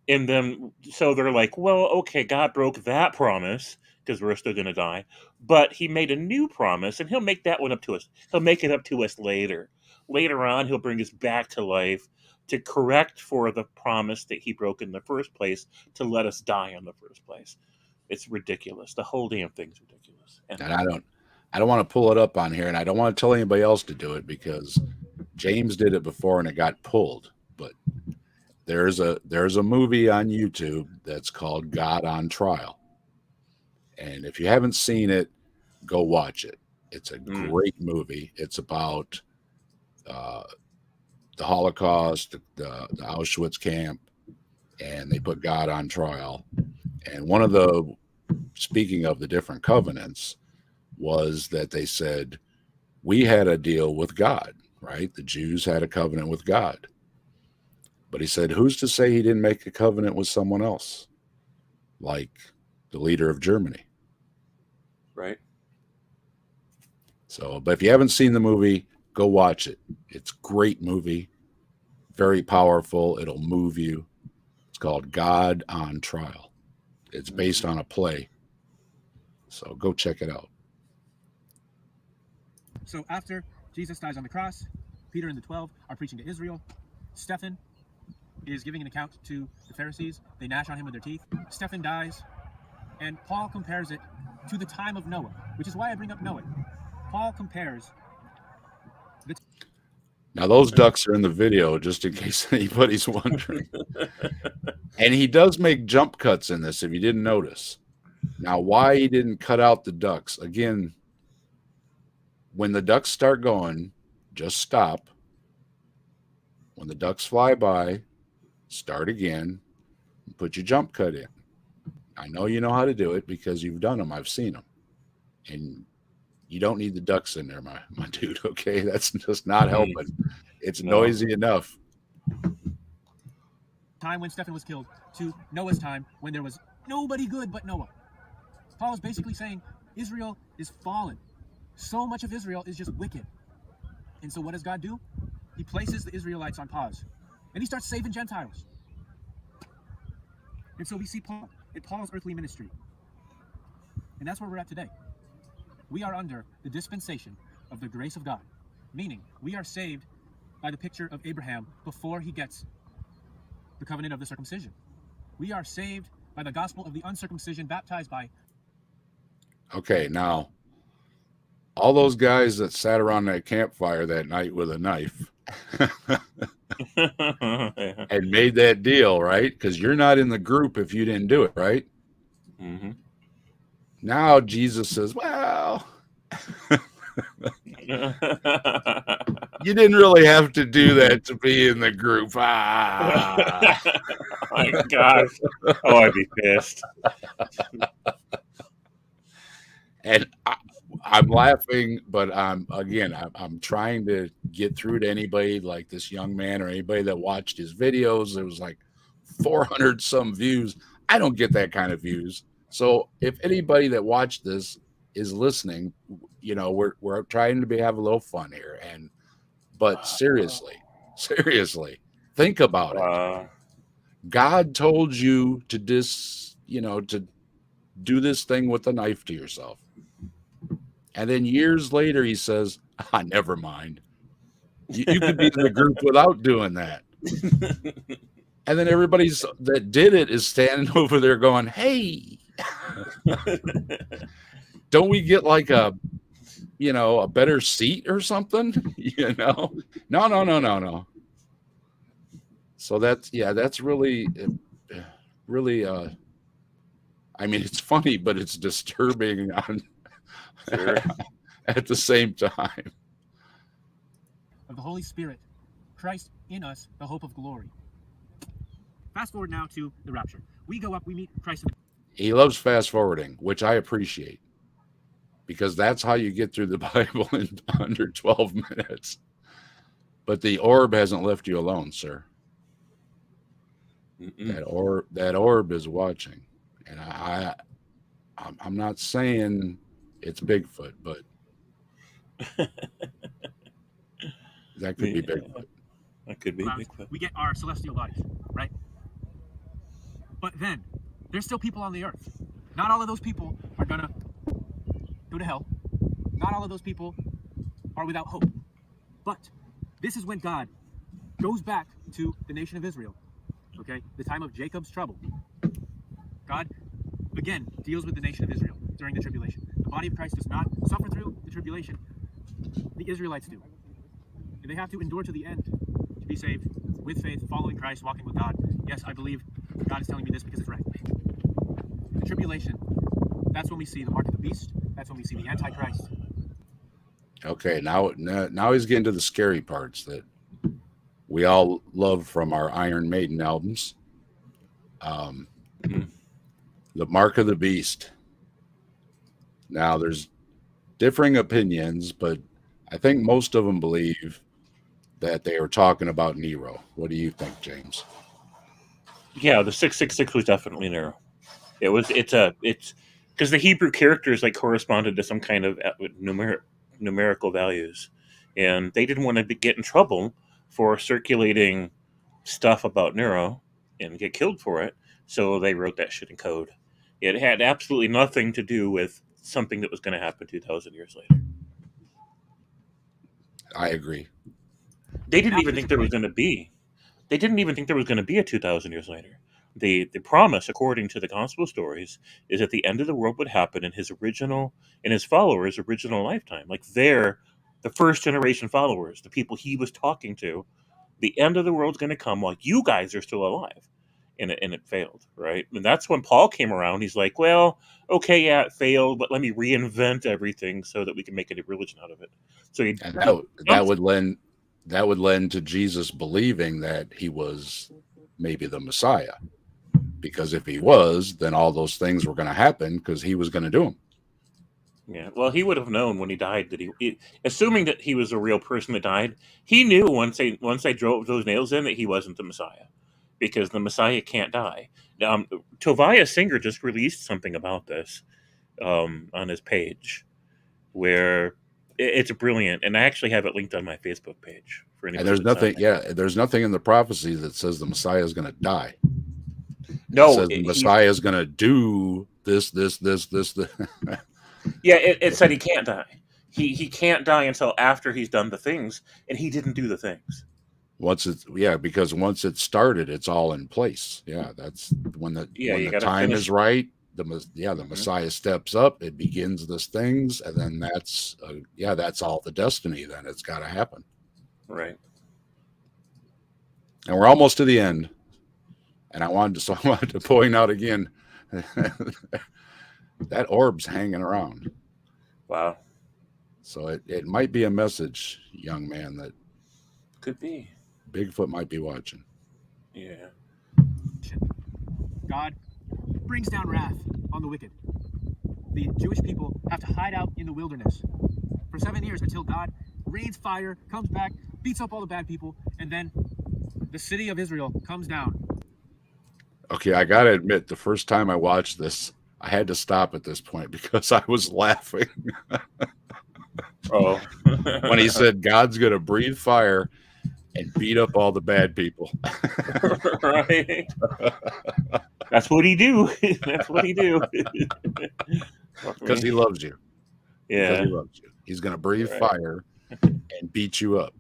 And then, so they're like, well, okay, God broke that promise because we're still going to die. But he made a new promise, and he'll make that one up to us. He'll make it up to us later. Later on, he'll bring us back to life to correct for the promise that he broke in the first place, to let us die in the first place. It's ridiculous. The whole damn thing's ridiculous. And I don't want to pull it up on here, and I don't want to tell anybody else to do it, because James did it before and it got pulled. But there's a movie on YouTube that's called God on Trial. And if you haven't seen it, go watch it. It's a great movie. It's about the Holocaust, the Auschwitz camp, and they put God on trial. And one of the, speaking of the different covenants, was that they said, we had a deal with God, right? The Jews had a covenant with God. But he said, who's to say he didn't make a covenant with someone else? Like the leader of Germany. Right. So, but if you haven't seen the movie, go watch it. It's a great movie. Very powerful. It'll move you. It's called God on Trial. It's based on a play. So go check it out. So after Jesus dies on the cross, Peter and the 12 are preaching to Israel. Stephen is giving an account to the Pharisees. They gnash on him with their teeth. Stephen dies, and Paul compares it to the time of Noah, which is why I bring up Noah. Paul compares now those ducks are in the video, just in case anybody's wondering. And he does make jump cuts in this, if you didn't notice. Now, why he didn't cut out the ducks, again, when the ducks start going, just stop. When the ducks fly by, start again, and put your jump cut in. I know you know how to do it because you've done them. I've seen them. And you don't need the ducks in there, my dude, okay? That's just not helping. It's noisy enough. Time when Stephen was killed to Noah's time when there was nobody good but Noah. Paul is basically saying Israel is fallen. So much of Israel is just wicked. And so what does God do? He places the Israelites on pause. And he starts saving Gentiles. And so we see Paul in Paul's earthly ministry. And that's where we're at today. We are under the dispensation of the grace of God, meaning we are saved by the picture of Abraham before he gets the covenant of the circumcision. We are saved by the gospel of the uncircumcision, baptized by. Okay, now, all those guys that sat around that campfire that night with a knife and made that deal, right? Because you're not in the group if you didn't do it, right? Mm-hmm. Now Jesus says, well, You didn't really have to do that to be in the group. Ah. Oh my gosh. Oh, I'd be pissed. And I'm laughing, but I'm trying to get through to anybody like this young man or anybody that watched his videos. There was like 400 some views. I don't get that kind of views. So if anybody that watched this is listening, we're trying to have a little fun here. But seriously, think about it. God told you to to do this thing with a knife to yourself. And then years later, he says, never mind. You could be in the group without doing that. And then everybody that did it is standing over there going, hey, don't we get like a better seat or something? No. So that's really, I mean, it's funny, but it's disturbing on Sure. at the same time. Of the Holy Spirit, Christ in us, the hope of glory. Fast forward now to the rapture. We go up, we meet Christ. He loves fast forwarding, which I appreciate, because that's how you get through the Bible in under 12 minutes. But the orb hasn't left you alone, sir. That orb is watching. And I'm not saying it's Bigfoot, but that could be Bigfoot. That could be Bigfoot. We get our celestial bodies, right? But then there's still people on the earth. Not all of those people are gonna go to hell. Not all of those people are without hope. But this is when God goes back to the nation of Israel, okay? The time of Jacob's trouble. God, again, deals with the nation of Israel during the tribulation. The body of Christ does not suffer through the tribulation. The Israelites do. And they have to endure to the end to be saved with faith, following Christ, walking with God. Yes, I believe God is telling me this because it's right. The tribulation, that's when we see the mark of the beast. That's when we see the Antichrist. Okay, now he's getting to the scary parts that we all love from our Iron Maiden albums. The mark of the beast. Now, there's differing opinions, but I think most of them believe that they were talking about Nero. What do you think, James? Yeah, the 666 was definitely Nero. It's because the Hebrew characters corresponded to some kind of numerical values, and they didn't want to get in trouble for circulating stuff about Nero and get killed for it, so they wrote that shit in code. It had absolutely nothing to do with something that was going to happen 2,000 years later. I agree. They didn't even think there was going to be. They didn't even think there was going to be a 2,000 years later. The promise, according to the gospel stories, is that the end of the world would happen in his followers' original lifetime. Like they're the first generation followers, the people he was talking to. The end of the world's going to come while you guys are still alive. And it failed, right? And that's when Paul came around. He's like, well, okay, yeah, it failed, but let me reinvent everything so that we can make a religion out of it. So that would lend to Jesus believing that he was maybe the Messiah. Because if he was, then all those things were going to happen because he was going to do them. Yeah, well, he would have known when he died that assuming that he was a real person that died, he knew once they drove those nails in that he wasn't the Messiah, because the Messiah can't die. Tobias Singer just released something about this on his page, where it's brilliant, and I actually have it linked on my Facebook page for anybody. And there's nothing in the prophecy that says the Messiah is going to die. No, it says the Messiah is going to do this. Yeah, it said he can't die. He can't die until after he's done the things, and he didn't do the things. Because once it started, it's all in place. Yeah, that's when the time is right. The Messiah steps up. It begins these things, and then that's all the destiny. Then it's got to happen. Right. And we're almost to the end. And I wanted to point out again that orb's hanging around. Wow. So it might be a message, young man, that Could be. Bigfoot might be watching. Yeah. God brings down wrath on the wicked. The Jewish people have to hide out in the wilderness for 7 years until God rains fire, comes back, beats up all the bad people, and then the city of Israel comes down. Okay, I got to admit, the first time I watched this, I had to stop at this point because I was laughing Oh. when he said God's going to breathe fire and beat up all the bad people. Right. That's what he do. That's what he do. Because he loves you. Because Yeah. he loves you. He's going to breathe Right. fire and beat you up.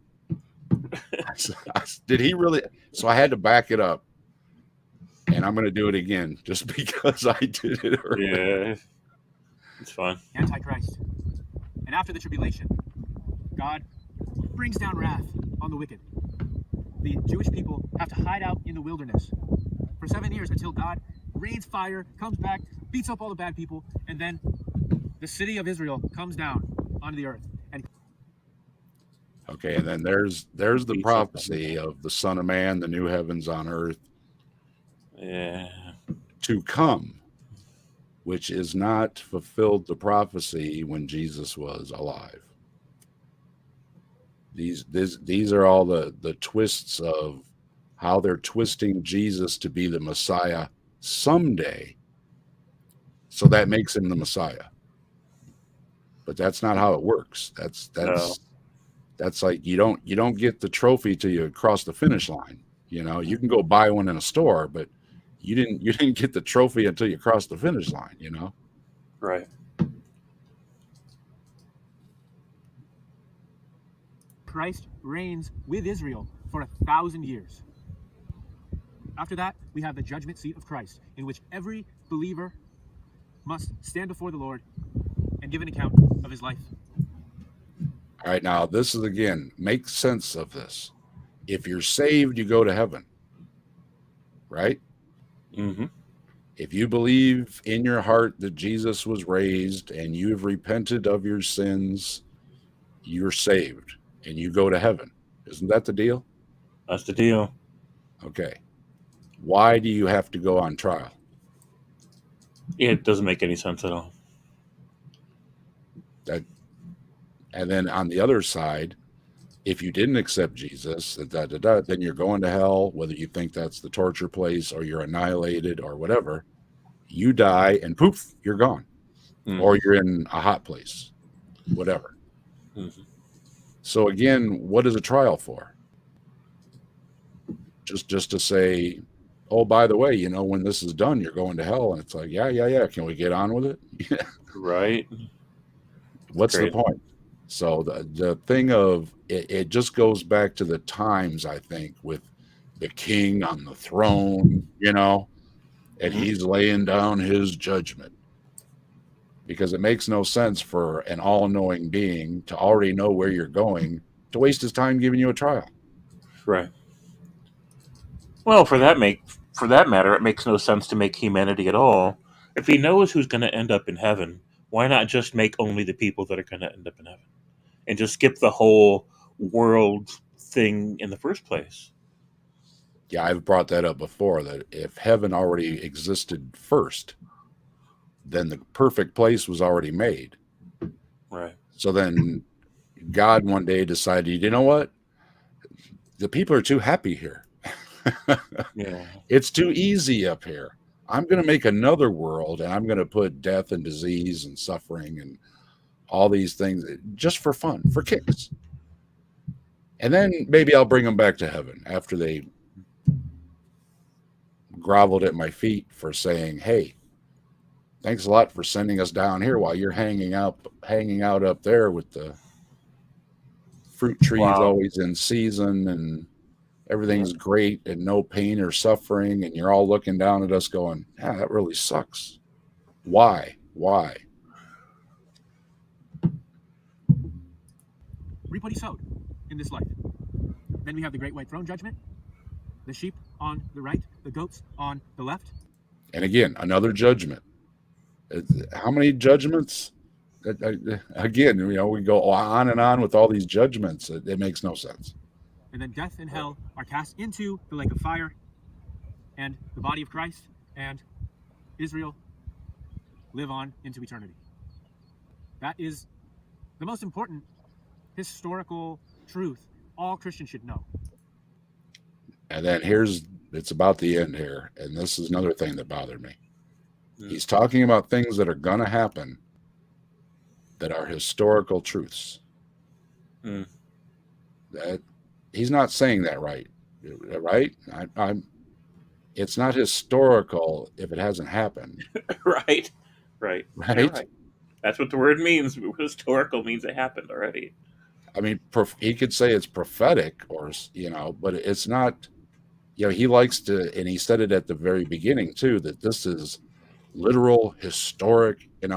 Did he really? So I had to back it up. And I'm going to do it again just because I did it earlier. Yeah. It's fun. Antichrist. And after the tribulation, God brings down wrath on the wicked. The Jewish people have to hide out in the wilderness for 7 years until God rains fire, comes back, beats up all the bad people, and then the city of Israel comes down onto the earth. And Okay, and then there's the prophecy of the Son of Man, the new heavens on earth Yeah. to come, which is not fulfilled the prophecy when Jesus was alive. These are all the twists of how they're twisting Jesus to be the Messiah someday. So that makes him the Messiah. But that's not how it works. That's like you don't get the trophy till you cross the finish line. You know, you can go buy one in a store, but you didn't get the trophy until you crossed the finish line, you know? Right. Christ reigns with Israel for 1,000 years. After that, we have the judgment seat of Christ, in which every believer must stand before the Lord and give an account of his life. All right, now this is again, make sense of this. If you're saved, you go to heaven, right? Mm-hmm. If you believe in your heart that Jesus was raised and you've repented of your sins, you're saved and you go to heaven. Isn't that the deal? That's the deal. Okay. Why do you have to go on trial? It doesn't make any sense at all. And then on the other side, if you didn't accept Jesus, then you're going to hell, whether you think that's the torture place or you're annihilated or whatever. You die and poof, you're gone. Mm-hmm. Or you're in a hot place, whatever. Mm-hmm. So again, what is a trial for? Just to say, oh, by the way, you know, when this is done, you're going to hell. And it's like, yeah. Can we get on with it? Right. What's Great. the point? So the thing of it just goes back to the times, I think, with the king on the throne, you know, and he's laying down his judgment. Because it makes no sense for an all-knowing being to already know where you're going to waste his time giving you a trial. Right. Well, for that matter, it makes no sense to make humanity at all. If he knows who's going to end up in heaven, why not just make only the people that are going to end up in heaven, and just skip the whole world thing in the first place? Yeah, I've brought that up before, that if heaven already existed first, then the perfect place was already made. Right. So then God one day decided, you know what? The people are too happy here. Yeah. It's too easy up here. I'm going to make another world, and I'm going to put death and disease and suffering and all these things just for fun, for kicks. And then maybe I'll bring them back to heaven after they groveled at my feet for saying, hey, thanks a lot for sending us down here while you're hanging out up there with the fruit trees always in season and everything's great and no pain or suffering, and you're all looking down at us going, yeah, that really sucks. Why? Reap what he sowed in this life. Then we have the great white throne judgment, the sheep on the right, the goats on the left. And again, another judgment. How many judgments? again, we go on and on with all these judgments. It makes no sense. And then death and hell are cast into the lake of fire, and the body of Christ and Israel live on into eternity. That is the most important historical truth all Christians should know. And then it's about the end here. And this is another thing that bothered me. He's talking about things that are going to happen that are historical truths. That he's not saying that right? It's not historical if it hasn't happened. Right. Right? Right. That's what the word means. Historical means it happened already. I mean, he could say it's prophetic, but it's not. He likes to, and he said it at the very beginning too, that this is literal, historic, and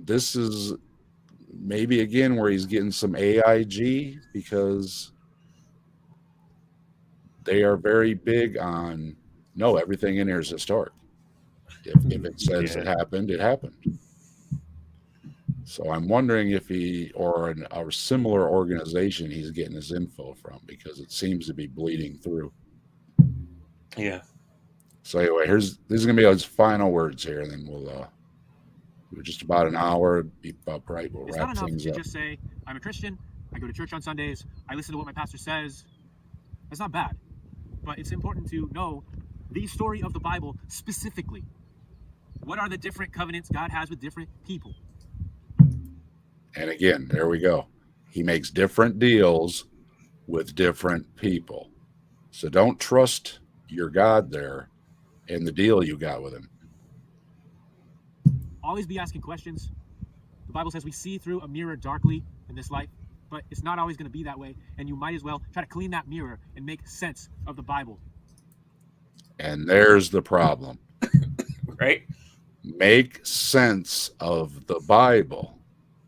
this is maybe again where he's getting some AIG, because they are very big on everything in here is historic. If it says it happened, it happened. So I'm wondering if he or a similar organization he's getting his info from, because it seems to be bleeding through. Yeah. So anyway, these are gonna be his final words here, and then we're just about an hour. Be about right. We'll it's wrap not enough things to up. just say, I'm a Christian, I go to church on Sundays, I listen to what my pastor says. That's not bad. But it's important to know the story of the Bible specifically. What are the different covenants God has with different people? And again, there we go. He makes different deals with different people. So don't trust your God there in the deal you got with him. Always be asking questions. The Bible says we see through a mirror darkly in this life, but it's not always going to be that way. And you might as well try to clean that mirror and make sense of the Bible. And there's the problem. Right? Make sense of the Bible.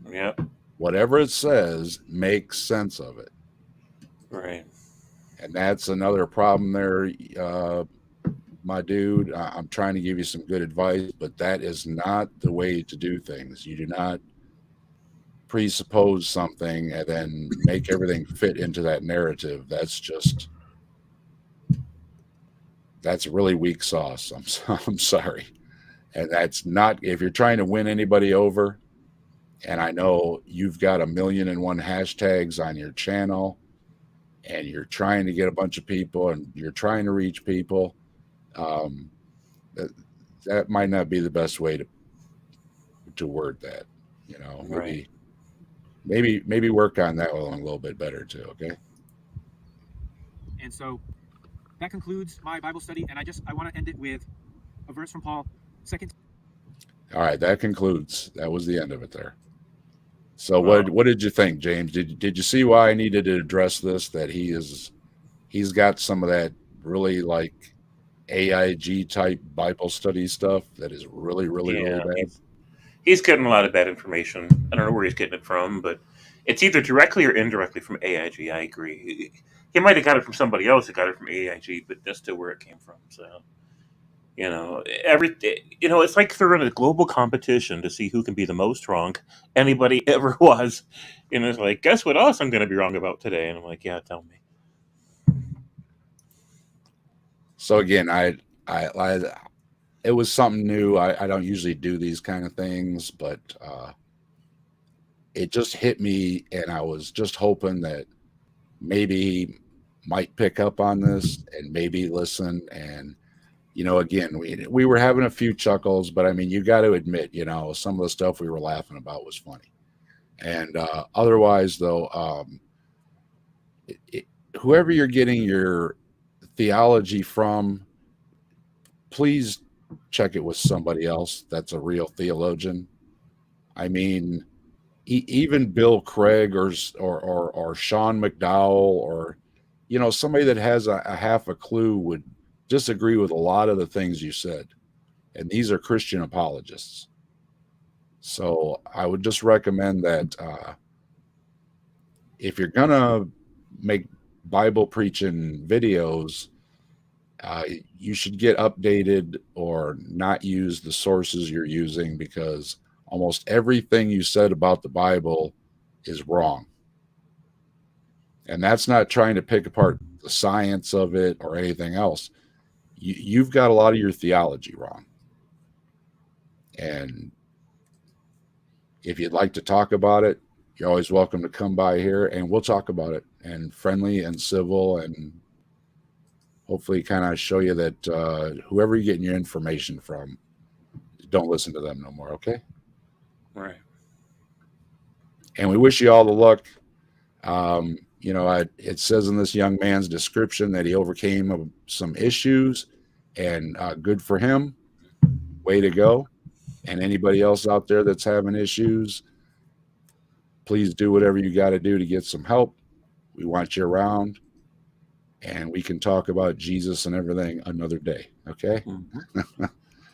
Yeah. Whatever it says, make sense of it. Right. And that's another problem there, my dude. I'm trying to give you some good advice, but that is not the way to do things. You do not presuppose something and then make everything fit into that narrative. That's really weak sauce. I'm sorry. And that's not, if you're trying to win anybody over, and I know you've got 1,000,001 hashtags on your channel, and you're trying to get a bunch of people, and you're trying to reach people, that might not be the best way to word that. Maybe work on that one a little bit better too. Okay. And so that concludes my Bible study, and I want to end it with a verse from Paul. All right, that was the end of it there. So what did you think, James? Did you see why I needed to address this? That he's got some of that really like AIG type Bible study stuff that is really, really, really bad. He's getting a lot of bad information. I don't know where he's getting it from, but it's either directly or indirectly from AIG. I agree. He might have got it from somebody else who got it from AIG, but that's still where it came from. So, it's like they're in a global competition to see who can be the most wrong anybody ever was. And it's like, guess what else I'm going to be wrong about today? And I'm like, yeah, tell me. So again, it was something new. I don't usually do these kind of things, but it just hit me, and I was just hoping that maybe he might pick up on this and maybe listen. And again, we were having a few chuckles, but I mean, you got to admit, some of the stuff we were laughing about was funny. And otherwise, though, whoever you're getting your theology from, please check it with somebody else that's a real theologian. I mean, even Bill Craig or Sean McDowell, or somebody that has a half a clue would disagree with a lot of the things you said. And these are Christian apologists. So I would just recommend that if you're gonna make Bible preaching videos, you should get updated or not use the sources you're using, because almost everything you said about the Bible is wrong. And that's not trying to pick apart the science of it or anything else. You've got a lot of your theology wrong. And if you'd like to talk about it, you're always welcome to come by here and we'll talk about it, and friendly and civil, and hopefully kind of show you that whoever you're getting your information from, don't listen to them no more, okay? Right. And we wish you all the luck. It says in this young man's description that he overcame some issues, and good for him. Way to go. And anybody else out there that's having issues, please do whatever you got to do to get some help. We want you around, and we can talk about Jesus and everything another day. Okay. Mm-hmm.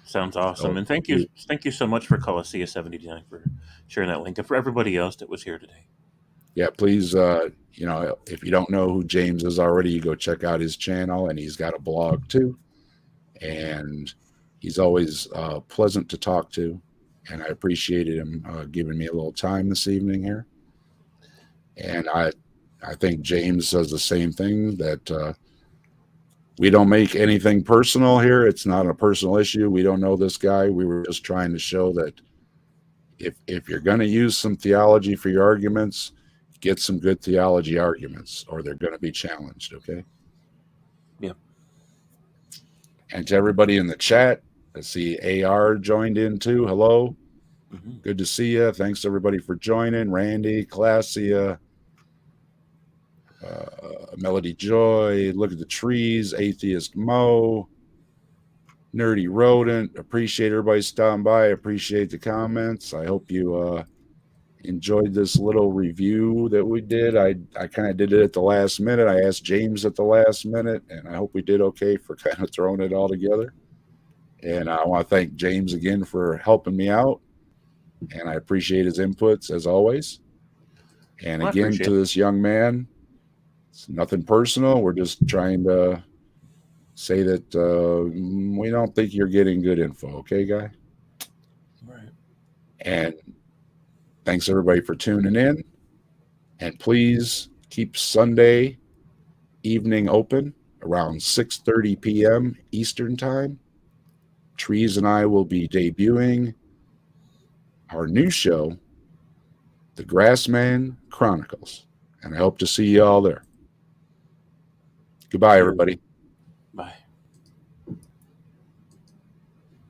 Sounds awesome. So, and thank you so much for Coliseum 79 for sharing that link, and for everybody else that was here today. Yeah, please, if you don't know who James is already, you go check out his channel, and he's got a blog too. And he's always pleasant to talk to, and I appreciated him giving me a little time this evening here. And I think James says the same thing, that we don't make anything personal here. It's not a personal issue. We don't know this guy. We were just trying to show that if you're going to use some theology for your arguments, get some good theology arguments, or they're going to be challenged, okay? Yep. And to everybody in the chat, I see AR joined in too. Hello. Mm-hmm. Good to see you. Thanks everybody for joining. Randy, Classia, Melody Joy, Look at the Trees, Atheist Mo, Nerdy Rodent. Appreciate everybody stopping by. Appreciate the comments. I hope you enjoyed this little review that we did. I kind of did it at the last minute. I asked James at the last minute, and I hope we did okay for kind of throwing it all together. And I want to thank James again for helping me out, and I appreciate his inputs as always. And again, to this young man, it's nothing personal. We're just trying to say that we don't think you're getting good info, okay, guy? Right. And thanks everybody for tuning in. And please keep Sunday evening open around 6:30 p.m. Eastern Time. Trees and I will be debuting our new show, The Grassman Chronicles. And I hope to see you all there. Goodbye, everybody.